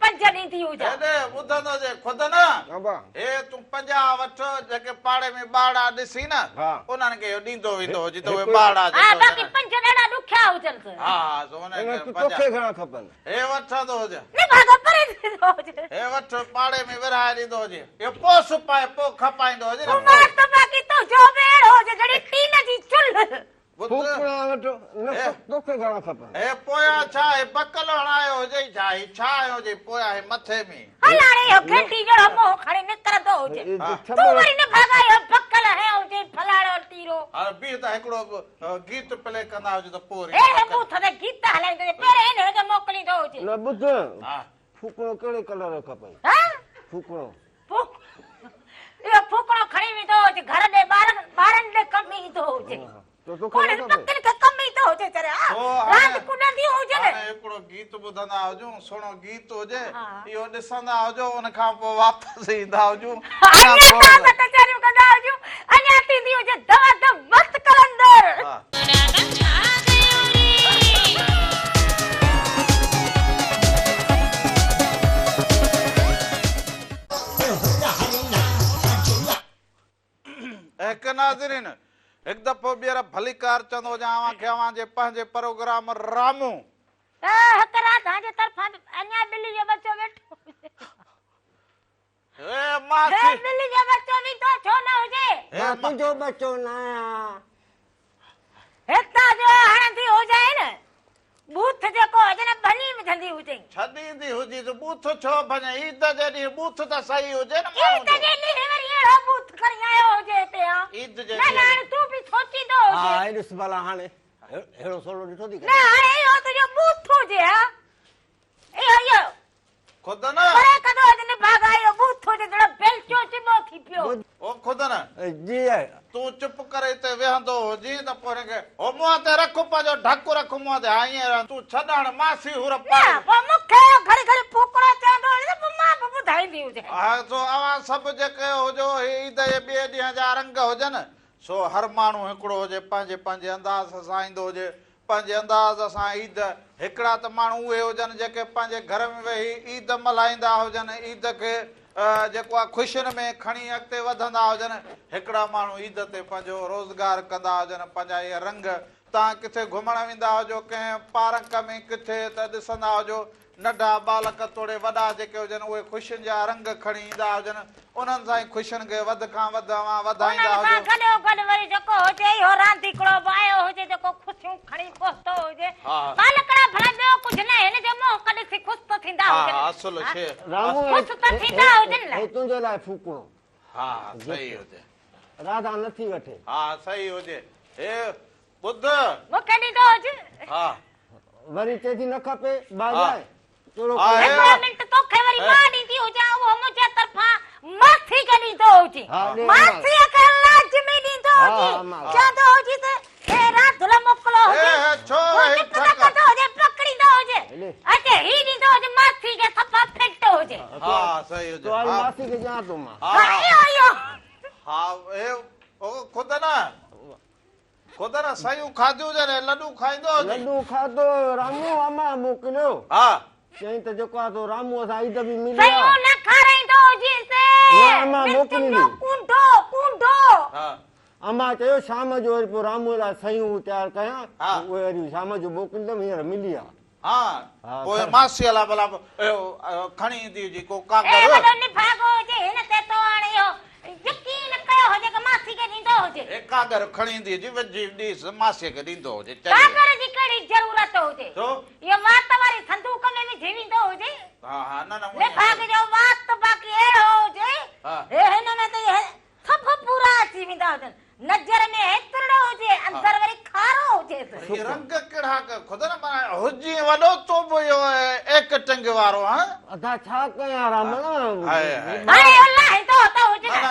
5 ॾींदी हुजा हेॾे ॿुधंदो जे खुद न अबा हे तूं 50 वठ जेके पाड़े में ॿाड़ा ॾिसी न हा उन्हनि खे इहो ॾींदो वेंदो हुजे त उहे ॿाड़ा हा बाक़ी 5 ॾाढा ॾुखिया हुजनि हा सो उन इन खे तोखे घणा खपनि हे वठंदो हुजे न भागो परे ॾींदो हुजे हे वठ पाड़े में विराए ॾींदो हुजे इहो पोस पाए पोइ खपाईंदो हुजे न उमर त बाक़ी तो जो बेड़ हुजे जड़ी टीन जी चुल्ह फुकणा वठो न तोखे घणा खपनि हे पोयां छा हे बकल हणायो हुजे छा हे छा हुजे पोयां हे मथे में हलाणे यो घेटी जड़ो मोह खणी निकरंदो हुजे तू वरी न भागायो बकल है हुजे फलाड़ो तीरो हाणे बीह त हिकिड़ो गीत प्ले कंदा हुजे त पोइ ए बूथ ते गीत हलाईंदो पहिरे हिन खे मोकलींदो हुजे न ॿुध हा फुकणो कहिड़े कलर जो खपनि हा फुकणो इहो फूकणो खणी वेंदो हुजे घर ॾे ॿारनि ॾे कम ईंदो हुजे तोखे कोन न खपे नकिन खे कम ईंदो हुजे चरे रात कुॾंदी हुजे हाणे हिकिड़ो गीत ॿुधंदा हुजूं सुहिणो गीत हुजे हा। इहो ॾिसंदा हुजो उन खां पोइ वापसि ईंदा हुजूं अञा ताज़ा तचारियूं कंदा हुजूं अञा थींदी हुजे दवा दम मस्त कलंदर हा हिकु नाज़रीन हिकु दफ़ो ॿीहर भलीकार चवंदो हुजां अव्हांखे अव्हांजे पंहिंजे प्रोग्राम रामू हकरा तव्हांजे तरफ़ां अञा बिल्ली जो बच्चो वेठो हे मासी बिल्ली जो बच्चो बि तो छो न हुजे हे तुंहिंजो बच्चो न हितां जो हणंदी हुजे न बूथ जेको हुजे न भली विझंदी हुजे छॾींदी हुजी त बूथ छो भञे ईद जे ॾींहुं बूथ त सही हुजे न ईद जे ॾींहुं वरी अहिड़ो बूथ खणी आयो हुजे हिते हा ईद जे न हाणे तूं बि सोचींदो हा हुजे हे ॾिस भला हाणे अहिड़ो सोलो ॾिठो थी न हाणे इहो तुंहिंजो बूथ हुजे हा इहो ख़ुदि न परे कदो हुजे भागा इहो बूथ हुजे थोरो बेलचो चिबो थी पियो ओ ख़ुदि न जी तूं चुप करे हिते वेहंदो हुजी त पोइ हिनखे ओ मुंहं ते रख पंहिंजो ढकु रख मुंहं ते हा ईअं तूं छॾण मासी हुर पाए पोइ मूंखे घड़ी घड़ी फूकड़ो चवंदो हुजे त पोइ मां बि ॿुधाईंदी हुजे हा सो अवां सभु जेके हुजो ईद जे ॿिए ॾींहं जा रंग हुजनि सो हर माण्हू हिकिड़ो हुजे पंहिंजे पंहिंजे अंदाज़ सां ईंदो हुजे पंहिंजे अंदाज़ सां ईद हिकिड़ा त माण्हू उहे हुजनि जेके पंहिंजे घर में वेही ईद मल्हाईंदा हुजनि ईद खे जेको आहे ख़ुशियुनि में खणी अॻिते वधंदा हुजनि हिकिड़ा माण्हू ईद ते पंहिंजो रोज़गार कंदा हुजनि पंहिंजा इहे रंग तव्हां किथे घुमण वेंदा हुजो कंहिं पार्क में किथे त ॾिसंदा हुजो नंढा बालक तोड़े वॾा जेके हुजनि उहे ख़ुशियुनि जा रंग खणी ईंदा हुजनि उन्हनि सां ई ख़ुशियुनि खे वध खां वधि वधाईंदा हुजो गॾो गॾु वरी जेको हुजे इहो रांदीकड़ो बि आयो हुजे जेको ख़ुशियूं खणी पहुतो हुजे बालकड़ा भला ॿियो कुझु न हिन जो मुंहुं कॾहिं सी ख़ुशि त थींदा हुजनि असुल शइ रामू ख़ुशि त थींदा हुजनि न हे तुंहिंजे लाइ फूकणो हा सही हुजे राधा नथी वठे हा सही हुजे हे ॿुध मूंखे ॾींदो हुजे हा वरी चए थी न खपे बाजाए थोरो हा, हे- हिकिड़ो मिंट तोखे वरी मां ॾींदी हुजां उहो मुंहिंजे तरफ़ां मासी खे ॾींदो हुजे हा, ॾे मासीअ खे लाज़मी ॾींदो हा, हुजे हा, मां- चवंदो हुजे त हे राधुल मोकिलो हुजे हे, छो पोइ हे टिप ठक? कंदो हुजे पकड़ींदो हुजे ले। अचे ही ॾींदो हुजे मासी खे सफ़ा फिट हुजे हा सही हुजे तुम्हारी हा मासी के जहाँ तुम हा इहो हा हे ओ ख़ुदि न सयूं खाधियूं हुजनि लॾूं खाईंदो हुजे लड्डू खाधो रामू अमा मोकिलियो हा चई त जेको आहे रामू सां ईद बि मिली सयूं आहे न खाराईंदो हुजे न, अम्मा मोकिलींदी। कुंडो कुंडो हा अमा चयो शाम जो वरी पोइ रामू लाइ सयूं तयारु कयां हा। उहे वरी शाम जो मोकिलींदमि हींअर मिली आहे हा हा, पोइ खा- मासीअ लाइ भला खणी ईंदी हुजी को ए कागर वॾो निभागो हुजे हिन ते तो हाणे इहो यकीन कयो हुजे कि मासी खे ॾींदो हुजे हे कागर खणी ईंदी हुजी वजी ॾीस मासीअ खे ॾींदो हुजे कागर जी कहिड़ी ज़रूरत हुजे छो इहो वात वारी संदूक में विझी वेंदो हुजे हा हा न न निभाग जो वात बाक़ी अहिड़ो हुजे हा। हे हिन में त इहे सभु पूरा अची वेंदा हुजनि नज़र में हेतिरो हुजे अंदर वरी खारो हुजे ही रंग कहिड़ा ख़ुदि न माना हुजी वॾो तो बि इहो एक टंग वारो हा अदा छा कयां राम हाय, हाय। हाणे लाहींदो त हुजे न न न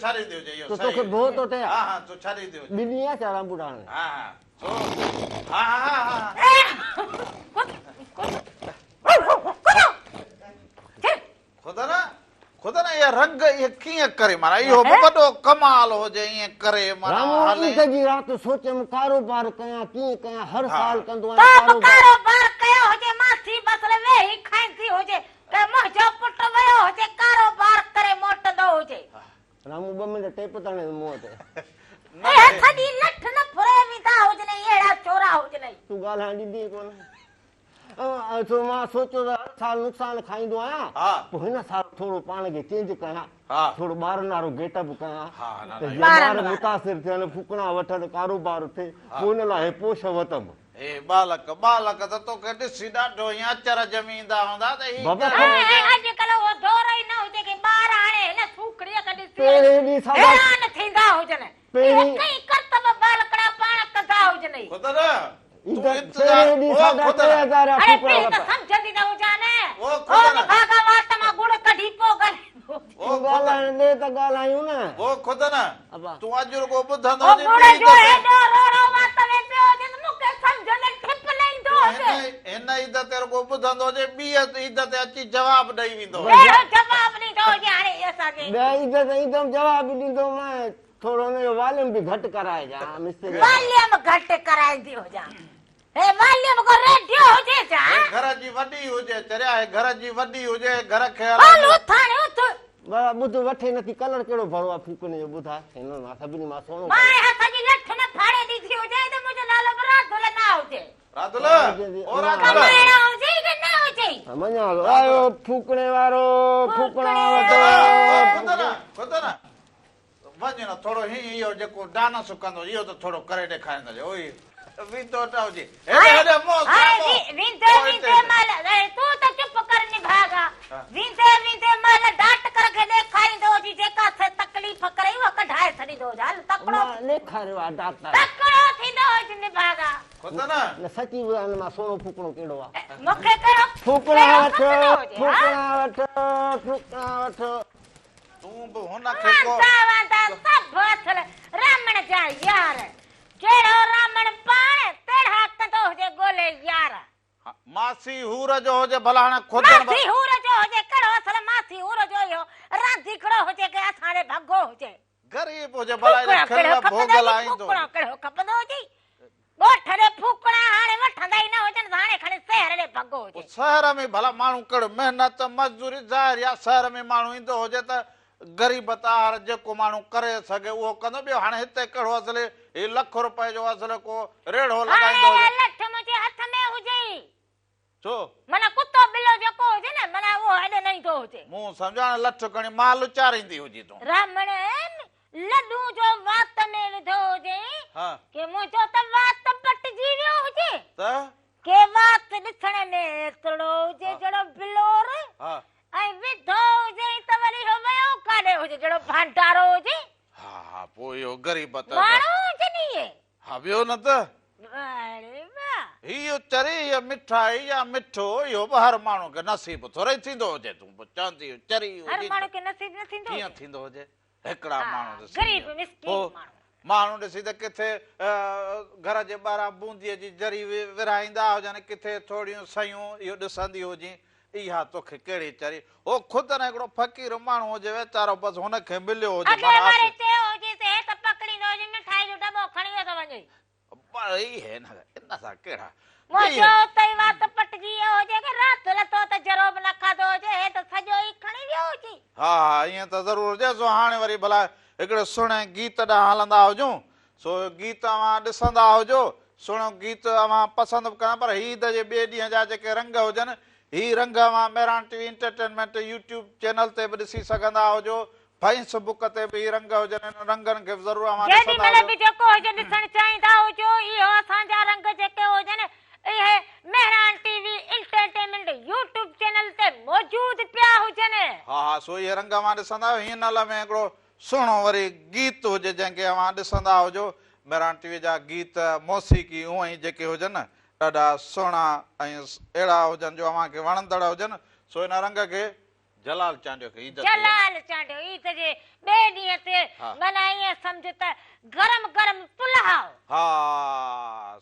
छॾींदी हुजे इहो तो सही तोखे भो थो थिए हा हा तूं छॾींदी हुजे ॿिली आहे छा रामू हाणे हा हा छो हा हा हा ख़ुदि न इहे रंग इहे कीअं करे माना इहो बि वॾो कमाल हुजे ईअं करे माना रामू हले ईद जी राति सोचियमि कारोबार कयां कीअं कयां हर हा। साल कंदो तो आहियां बि कारोबार कारोबार कयो हुजे मासी बसि वेही खाईंदी हुजे त मुंहिंजो पुटु वियो हुजे कारोबार करे मोटंदो हुजे रामू ॿ मिंट टेप ताणे मुंहं ते ए सॼी लठ न फुरे वेंदा हुजनि अहिड़ा चोरा हुजनि तूं ॻाल्हाइण ॾींदी कोन मां सोचियो त हर साल नुक़सान खाईंदो आहियां हा पोइ हिन साल थोरो पाण खे चेंज कयां हा थोरो ॿारनि वारो गेटअप कयां हा न त न जीअं ॿार मुतासिर थियनि फुकणा वठनि कारोबार थिए पोइ हिन लाइ पोष वरितमि हे बालक बालक त तोखे ॾिसी ॾाढो ईअं अचर ॼमी ईंदा हूंदा त ही बाबा, करे अॼुकल्ह उहो दौर ई न हुजे की ॿार हाणे हिन सूखड़ीअ खे ॾिसी पहिरें ॾींहुं सादा हैरान थींदा हुजनि पहिरीं- कई करतब बालकड़ा पाण कंदा हुजनि ख़ुदि न ईद तूं पहिरें ॾींहुं ओ सादा ख़ुदि 3000 अरे फुकणा पीउ त वरिता सम्झंदी न हुजां न ओ ख़ुदि न भागा वाट मां गुड़ कढी पोइ गले ओ तूं ख़ुदि ॻाल्हाइण ॾे त ॻाल्हायूं न ओ ख़ुदि न अब्बा। तूं अॼु रुगो ॿुधंदो ओ हुजे गुड़ ॿी जो दफ़े। हेॾो रोड़ो वात में पियो हुजे त मूंखे सम्झ में ठिप न ईंदो हुजे हिन ईद ते रुगो ॿुधंदो हुजे ॿी ईद ते अची जवाब ॾेई वेंदो अहिड़ो जवाब ॾींदो हुजे हाणे असांखे ॿिया ईद ते ईंदमि जवाबु ॾींदो मां थोरो हुनजो वॉल्यूम बि घटि कराइजां मिस्त्री वॉल्यूम घटि कराईंदी हुजां हे वॉल्यूम को रेडियो हुजे छा घर जी वॾी हुजे चरिया हे घर जी वॾी हुजे घर खे हल हलाए उथ हाणे उथ बाबा ॿुध वठे नथी कलर कहिड़ो भरो आहे फूकने जो ॿुधाए हिन मां सभिनी मां सोनो मां हथ जी लठ न फाड़े ॾिठी हुजे त मुंहिंजो नालो बि राधुल न हुजे राधुल हा, ओ राधुल कमाइणो हुजे की न हुजे मञा आयो फूकणे वारो फूकणा वठो ख़ुदि न ख़ुदि न वञ न थोरो हीअं इहो जेको डांस कंदो इहो त थोरो करे ॾेखारींदो ओए विंदो न हुजे हेॾे हेॾे मोह हाणे विंदे विंदे माल तू त चुप कर निभागा विंदे विंदे माल डाट कर के ॾेखारींदो जी जेका तकलीफ़ करे उहा कढाए छॾींदो हाल तकड़ो ॾेखारियो आहे डॉक्टर तकड़ो थींदो जी निभागा खुद न न सची ॿुधायो मां सोनो फूकणो कहिड़ो आहे मूंखे कहिड़ो फूकणा वठ हाँ? फूकणा वठ तूं बि हुनखे को वांदा सभु अथल रामण जा यार जहिड़ो रामण पाण तहिड़ा कंदो हुजे ॻोल्हे यार मासी हूर जो हुजे भला हाणे खुदन मासी हूर जो हुजे कहिड़ो असल मासी हूर जो इहो रांधी खड़ो हुजे के असांजे भॻो हुजे गरीब हुजे भला खिल भोगल आईंदो कहिड़ो खपंदो हुजे ॻोठ ॾे फूकणा हाणे वठंदा ई न हुजनि त हाणे खणी शहर ॾे भॻो हुजे शहर में भला माण्हू कहिड़ो महिनत मज़दूरी ज़ाहिर आहे शहर में माण्हू ईंदो हुजे त ग़रीब तार जेको माण्हू करे सघे उहो कंदो ॿियो हाणे हिते कहिड़ो असले ही लख रुपए जो असले को रेढ़ो लॻाईंदो हाणे हुजे लठ मुंहिंजे हथ में हुजे छो माना कुतो बिलो जेको हुजे न माना उहो हेॾे न ईंदो हुजे मूं सम्झाण लठ खणी माल उचारींदी हुजी तूं रामण लड्डू जो वात में विधो हुजे हा के मुंहिंजो त वात पटिजी वियो हुजे त के वात ॾिसण में एतिरो हुजे जहिड़ो बिलोर हा ऐं विधो हुजे त वरी हो वियो काॾे हुजे जहिड़ो भंडारो हुजे हा हा पोइ इहो ग़रीब त माण्हू हुजे नी इहे हा ॿियो न त अरे वाह इहो चरी इहा मिठाई या मिठो इहो बि हर माण्हू खे नसीब थोरो ई थींदो हुजे तूं चवंदी चरी हर माण्हू खे नसीब न थींदो कीअं थींदो हुजे हिकिड़ा हा, माण्हू ग़रीब मिस्कीन माण्हू ॾिसी त किथे घर जे ॿाहिरां बूंदीअ जी जरी विराईंदा हुजनि किथे थोरियूं सयूं इहो ॾिसंदी हुजे इहा तोखे कहिड़ी चरी हो ख़ुदि न हिकिड़ो फ़क़ीर माण्हू हुजे वीचारो बसि हुनखे मिलियो हुजे अॻे वारे चयो हुजे त हे त पकड़ींदो हुजे मिठाई जो दॿो खणी वेंदो वञे इन सां कहिड़ा मुंहिंजो तई वात पटिजी वियो हुजे के राति लथो त जरो बि न खाधो हुजे हे त सॼो ई खणी वियो हुजे हा हा ईअं त ज़रूरु हुजे सो हाणे वरी भला हिकिड़े सुहिणे गीत ॾांहुं हलंदा हुजूं सो गीत अवां ॾिसंदा हुजो सुहिणो गीत अवां पसंदि बि कयां पर ईद जे ॿिए ॾींहं जा जेके रंग हुजनि ही रंग अवां Mehran TV entertainment YouTube channel ते बि ॾिसी सघंदा हुजो फेसबुक ते बि रंग हुजनि इन रंगनि खे ज़रूरु अवां जेॾी ॾिसंदा महिल बि हुजो जेको हुजे ॾिसणु चाहींदा हुजो इहो असांजा रंग जेके हुजनि इहे Mehran TV entertainment YouTube channel ते मौजूद पिया हुजनि हा हा सो इहे रंग अवां ॾिसंदा आहियो हिन नल में हिकिड़ो सुहिणो वरी गीत हुजे जंहिंखे अवां ॾिसंदा हुजो मेहरान टीवी जा गीत मौसीक़ी हूअं ई जेके हुजनि ॾाढा सुहिणा ऐं अहिड़ा हुजनि जो अव्हांखे वणंदड़ हुजनि सो हिन रंग खे जलाल चांडियो खे ईद जलाल चांडियो ईद जे ॿिए ॾींहं ते हा। माना ईअं सम्झ त गरम गरम पुलाव हा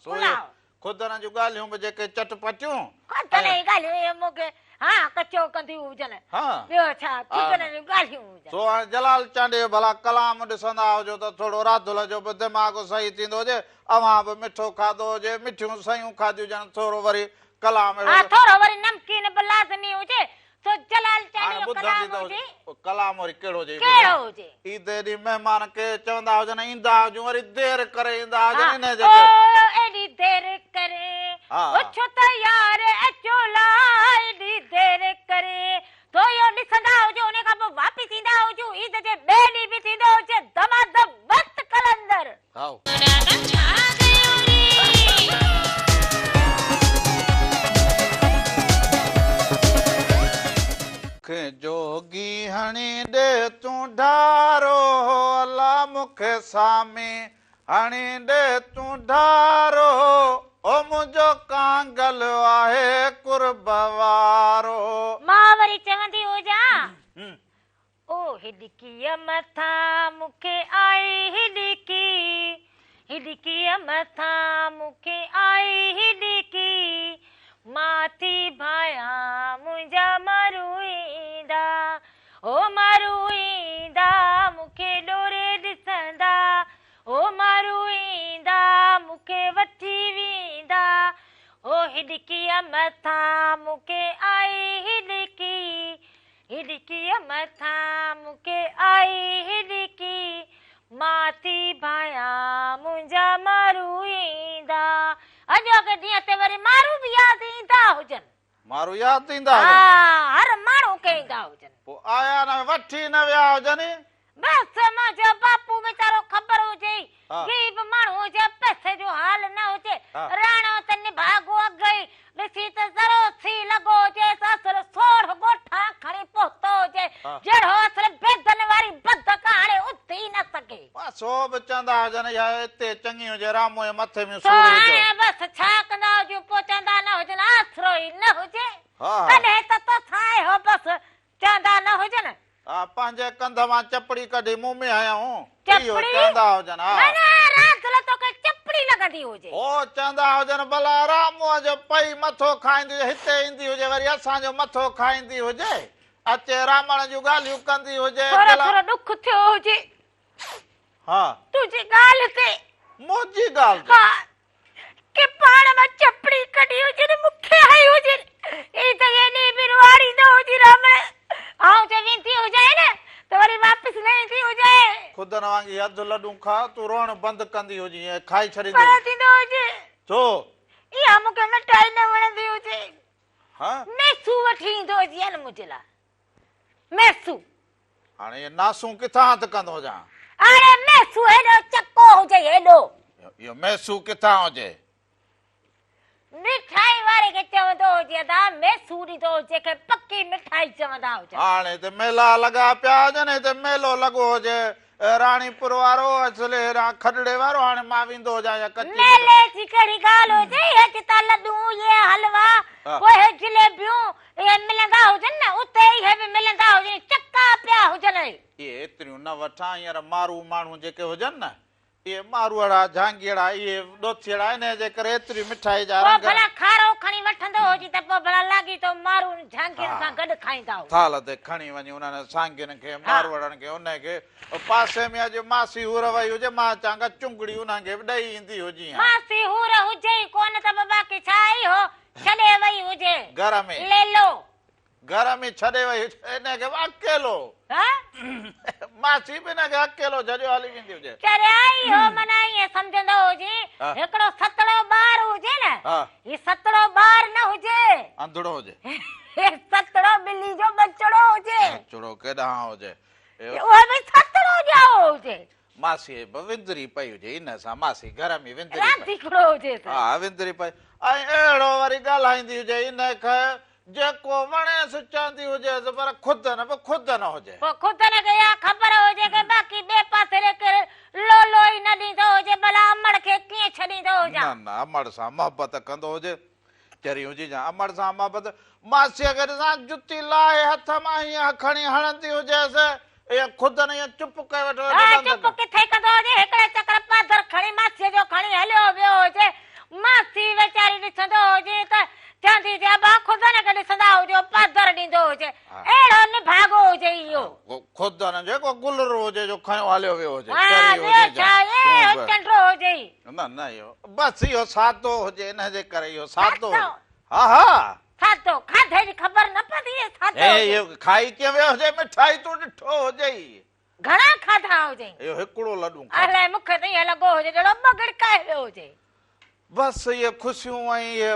सो इहे पुलाव। खुदनि जूं ॻाल्हियूं बि जेके चटपटियूं खुदनि जी ॻाल्हियूं इहे मूंखे हा कचो कंदियूं हुजनि हा ॿियो छा खुदनि जूं ॻाल्हियूं हुजनि सो हाणे जलाल चांडे भला कलाम ॾिसंदा हुजो त थोरो राधुल जो बि दिमाग़ सही थींदो हुजे अवां बि मिठो खाधो हुजे मिठियूं सयूं खाधियूं हुजनि थोरो वरी कलाम हा थोरो वरी नमकीन बि लाज़मी हुजे सो जलाल हाणे चांडियो ॿुधंदी कलाम हुजे त कलाम वरी कहिड़ो हुजे कहिड़ो हुजे ईद ॾींहुं महिमान के चवंदा हुजनि ईंदा हुजूं वरी देरि करे ईंदा हा, हुजनि इन ओ जेके एॾी देरि करे हा। अचो त यार अचो ला एॾी देरि करे तो इहो ॾिसंदा हुजो उन खां पोइ वापसि ईंदा हुजूं ईद जे ॿिए ॾींहुं बि थींदो हुजे धमाधम मस्त कलंदर हा जोगी हणी ॾे तूं ढारो अला मूंखे सामी हणी ॾे तूं ढारो ओ मुंहिंजो कांगल आहे कुर्ब वारो मां वरी चवंदी हुजां ओ हिॾकीअ मथां मूंखे आई हिॾकीअ मथां मूंखे आई हिॾकी मां थी भायां मुंहिंजा मारू ईंदा ओ मारू ईंदा मूंखे ॾोरे ॾिसंदा ओ मारू ईंदा मूंखे वठी वेंदा ओ हिॾकीअ मथां मूंखे आई हिॾकीअ मथां मूंखे आई हिॾकी मां थी भायां मुंहिंजा मारू ईंदा अॼोके ॾींहं ते वरी मारू बि यादि ईंदा हुजनि मारू यादि ईंदा हा हुजनि हर माण्हू खे ईंदा हुजनि पोइ आया न वठी न विया हुजनि बसि मुंहिंजो बापू वीचारो ख़बर हुजे हाँ। गरीब माण्हू हुजे पैसे जो हाल न हुजे हाँ। राणो त निभागो अगई ॾिसी त ज़रो थी लॻो हुजे असल सोढ़ ॻोठा खणी पहुतो हुजे हाँ। जहिड़ो असल बेदन वारी बदक हाणे उथी न सघे सो बि चवंदा हुजनि या हिते चङी हुजे रामो जे मथे में सो सूर हाणे हुजे बसि छा कंदा हुजूं पोइ चवंदा न हुजनि आसरो ई न हुजे हा तॾहिं त तोसां हो बसि चवंदा न हुजनि हा पंहिंजे कंध मां चपड़ी कढी मुंहुं में हयऊं इहो चपड़ी? चवंदा हुजनि हा न रात ल तोखे चपड़ी लॻंदी हुजे ओ चवंदा हुजनि भला रामूअ जो पई मथो खाईंदी हुजे हिते ईंदी हुजे वरी असांजो मथो खाईंदी हुजे अचे रावण जूं ॻाल्हियूं कंदी हुजे थोरो भला- थोरो ॾुख थियो हुजे हा तुंहिंजी ॻाल्हि ते मुंहिंजी ॻाल्हि ते। हा कि पाण मां चपड़ी कढी हुजे न मूंखे आई हुजे ई त एॾी बि रुआड़ी न हुजे रामण आऊं जे वेंदी हुजे न त वरी वापसि न ईंदी हुजे खुदनि वांगी अधु लॾूं खा तूं रोअण बंदि कंदी हुजे ऐं खाई छॾींदी पर थींदो हुजे छो इहा मूंखे मिठाई न वणंदी हुजे हा मैसू वठी ईंदो हुजे न मुंहिंजे लाइ मैसू हाणे इहे नासूं किथां हथु कंदो हुजां हाणे मैसू हेॾो चको हुजे हेॾो इहो मैसू किथां हुजे मिठाई वारे खे चवंदो हुजे त मैसू ॾींदो हुजे के पकी मिठाई चवंदा हुजे हाणे त मेला लॻा पिया हुजनि हिते मेलो लॻो हुजे राणीपुर वारो असले खडड़े वारो हाणे मां वेंदो हुजां या कची मेले जी कहिड़ी ॻाल्हि हुजे हे त लॾूं ये हलवा हा। पोइ जलेबियूं इहे मिलंदा हुजनि न उते इहे बि मिलंदा हुजनि चका पिया हुजनि इहे एतिरियूं न वठां हींअर मारू माण्हू जेके हुजनि न इहे मारूअड़ा झांगीअड़ा इहे ॾोथियड़ा इन जे करे एतिरी मिठाई जा पोइ रंग भला खारो खणी वठंदो हुजे त पोइ भला लागी तो मारू झांगियुनि सां गॾु खाईंदा हुजे थाल ते खणी वञी उन्हनि सांगियुनि खे मारवड़नि खे उनखे पासे में अॼु मासी हूर वई हुजे मां चवां चुंगड़ी उन्हनि खे बि ॾेई ईंदी हुजी हां। मासी हूर हुजे ई कोन त बाबा की छा आई हो छॾे वई हुजे घर में ले लो घर में छॾे वई हुजे इनखे बि अकेलो हा मासी बि हिनखे अकेलो छॾियो हली वेंदी हुजे चरे आई हो मना ईअं सम्झंदो हुजे हा। हिकिड़ो सतड़ो ॿार हुजे न हा ही सतड़ो ॿार न हुजे अंधड़ो हुजे हे सतड़ो ॿिली जो बचड़ो हुजे चुड़ो केॾां हुजे उहो बि सतड़ो ॼाओ हुजे मासी बि विंदरी पई हुजे इन सां मासी घर में विंदरी राति पई हिकिड़ो हुजे त हा विंदरी पई ऐं अहिड़ो वरी ॻाल्हाईंदी हुजे इनखे जेको वणेसि चवंदी हुजे पर ख़ुदि न हुजे पोइ ख़ुदि न खे इहा ख़बर हुजे कि बाक़ी ॿिए पासे लोलो ई न ॾींदो हुजे भला अमड़ खे कीअं छॾींदो हुजां न न अमड़ सां मोहबत कंदो हुजे चरी हुजे जा अमड़ सां मोहबत मासीअ खे ॾिसां जुती लाहे हथ मां हीअं खणी हणंदी हुजेसि ईअं ख़ुदि न ईअं चुप कए वेठो हा चुप किथे कंदो हुजे हिकिड़े चकर पादर खणी मासीअ जो खणी हलियो वियो हुजे मासी वीचारी ॾिसंदो हुजे त चवंदी हुजे अबा ख़ुदि न खे ॾिसंदा हुजे पादर ॾींदो हुजे अहिड़ो निभागो हुजे इहो ख़ुदि न जेको गुलरो हुजे जो खयो हलियो वियो हुजे हा चरी ॿियो हुजे छा जा। ए चंडो हुजे ई न इहो बसि इहो सादो हुजे इनजे करे इहो सादो सादो? हा हा खाधो खाधे जी ख़बर न पवंदी आहे सादो हे हुजे। इहो खाई कीअं वियो हुजे मिठाई तूं ॾिठो हुजे ई घणा खाधा हुजे इहो हिकिड़ो लॾूं खाधो। अलाए मूंखे त ईअं लॻो हुजे जहिड़ो बगड़काए वियो हुजे बसि इहे ख़ुशियूं ऐं इहे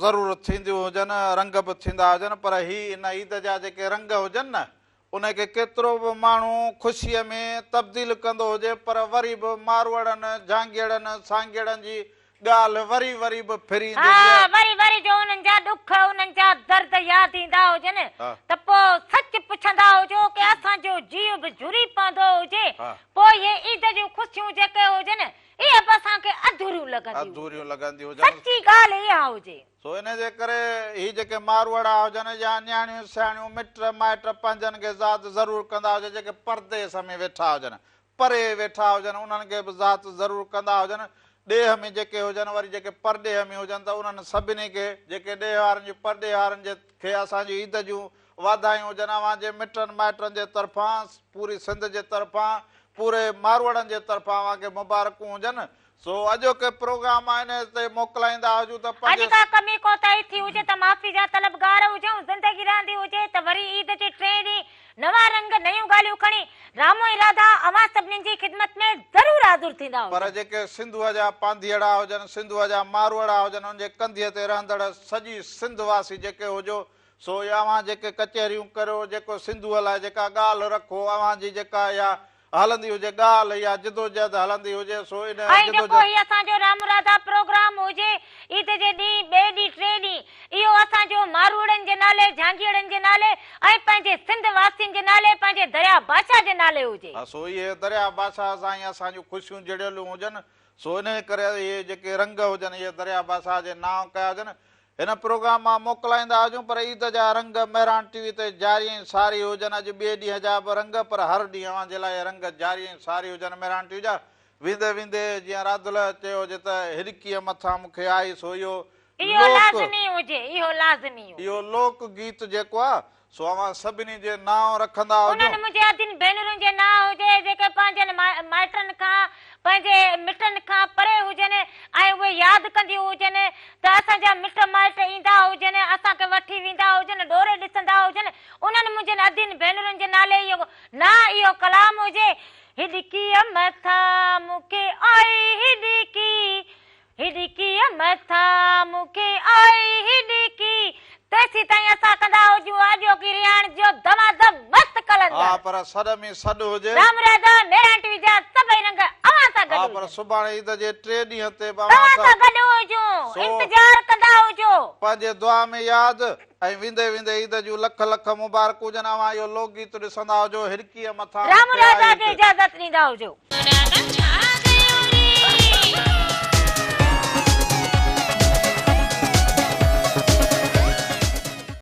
ज़रूरु थींदियूं हुजनि रंग बि थींदा हुजनि पर ही इन ईद जा जेके रंग हुजनि न उनखे केतिरो बि माण्हू ख़ुशीअ में तब्दील कंदो हुजे पर वरी बि मारवड़नि झांगीड़नि सांगीड़नि जी ॻाल्हि वरी वरी बि फिरी ईंदी हा हुजे। वरी वरी जो उन्हनि जा ॾुख उन्हनि जा दर्द यादि ईंदा हुजनि हा। त पोइ सच पुछंदा हुजो कि असांजो जीव बि झुरी पवंदो हुजे हा। पोइ इहे ईद जूं ख़ुशियूं जेके हुजनि इहे बि असांखे अधूरियूं लॻंदियूं अधूरियूं लॻंदियूं हुजनि सची ॻाल्हि इहा हुजे सो इन जे करे ही जेके मारवड़ा हुजनि या न्याणियूं सियाणियूं मिट माइट पंहिंजनि खे ज़ात ज़रूरु कंदा हुजनि जेके परदेस में वेठा हुजनि परे वेठा हुजनि उन्हनि खे बि ज़ात ज़रूरु कंदा हुजनि ॾेह में जेके हुजनि वरी जेके परॾेह में हुजनि त उन्हनि सभिनी खे जेके ॾेह वारनि जी परॾेह वारनि जे खे असांजी ईद जूं वाधायूं हुजनि अव्हांजे मिटनि माइटनि जे तरफ़ां पूरी सिंध जे तरफ़ां पूरे मारवड़नि जे तरफ़ां अव्हांखे मुबारकूं हुजनि सो अॼोके प्रोग्राम आहे इन ते मोकिलाईंदा हुजूं त अॼु का कमी कोताही थी हुजे त माफ़ी जा तलबगार हुजूं ज़िंदगी रहंदी हुजे त वरी ईद जे टे ॾींहं नवां रंग नयूं ॻाल्हियूं खणी रामो इरादा अवां सभिनीनि जी ख़िदमत में ज़रूरु हाज़िर थींदा पर जेके सिंधूअ जा पांधीअड़ा हुजनि सिंधूअ जा मारवड़ा हुजनि उनजे कंधीअ ते रहंदड़ सॼी सिंध वासी जेके हुजो सो अव्हां जेके कचहरियूं करियो जेको सिंधूअ लाइ जेका ॻाल्हि रखो अव्हांजी जेका इहा हलंदी हुजे ॻाल्हि या जिदोजहद हलंदी हुजे सो इन ऐं जेको जिदोजहद ही असांजो राम राधा प्रोग्राम हुजे ईद जे ॾींहुं ॿिए ॾींहुं टे ॾींहुं इहो असांजो मारूड़नि जे नाले झांगीड़नि जे नाले ऐं पंहिंजे सिंध वासियुनि जे नाले पंहिंजे दरिया बादशाह जे नाले हुजे। सो इहे दरिया बादशाह सां ई असांजूं ख़ुशियूं जड़ियलूं हुजनि सो इन करे इहे जेके रंग हुजनि इहे दरिया बादशाह जे नाम कया हुजनि। हिन प्रोग्राम मां मोकिलाईंदा हुजूं पर ईद जा रंग मेहरान टीवी ते जारी ऐं सारी हुजनि। अॼु ॿिए ॾींहं जा बि रंग पर हर ॾींहुं अव्हां जे लाइ रंग जारी ऐं सारी हुजनि मेहरान टीवी जा। वेंदे वेंदे जीअं रादुल चयो हुजे त हिड़कीअ मथां मूंखे आई सो इहो लाज़मी हुजे, इहो लाज़मी हुजे। इहो लोक गीत जेको आहे सो अव्हां सभिनी जे नाम रखंदा हुजो। उन्हनि मुंहिंजे अधीन भेनरुनि जे नाम हुजे जेके पंहिंजनि माइटनि खां पंहिंजे मिटनि खां परे हुजनि ऐं उहे यादि कंदियूं हुजनि त असांजा मिट माइट ईंदा हुजनि असांखे वठी वेंदा हुजनि ॾोरे ॾिसंदा हुजनि। उन्हनि मुंहिंजनि अधीन भेनरुनि जे नाले इहो ना इहो कलाम हुजे। हिड़कीअ मथां मूंखे आई हिड़कीअ मथां मूंखे आई हिड़की तेसी ताईं असां कंदा हुजूं अॼो की रियाण जो धमाधम मस्त कलंदर। हा पर सॾ में सॾ हुजे। राम राधा मेहरान टीवी जा सभई रंग अवां सां गॾु। हा पर सुभाणे ईद जे 3 ॾींहं ते अवां सां गॾु हुजो इंतजार कंदा हुजो। पंहिंजे दुआ में यादि ऐं वेंदे वेंदे ईद जूं लख लख मुबारक हुजनि। अव्हां इहो लोकगीत ॾिसंदा हुजो हिड़कीअ मथां राम राधा खे इजाज़त ॾींदा हुजो।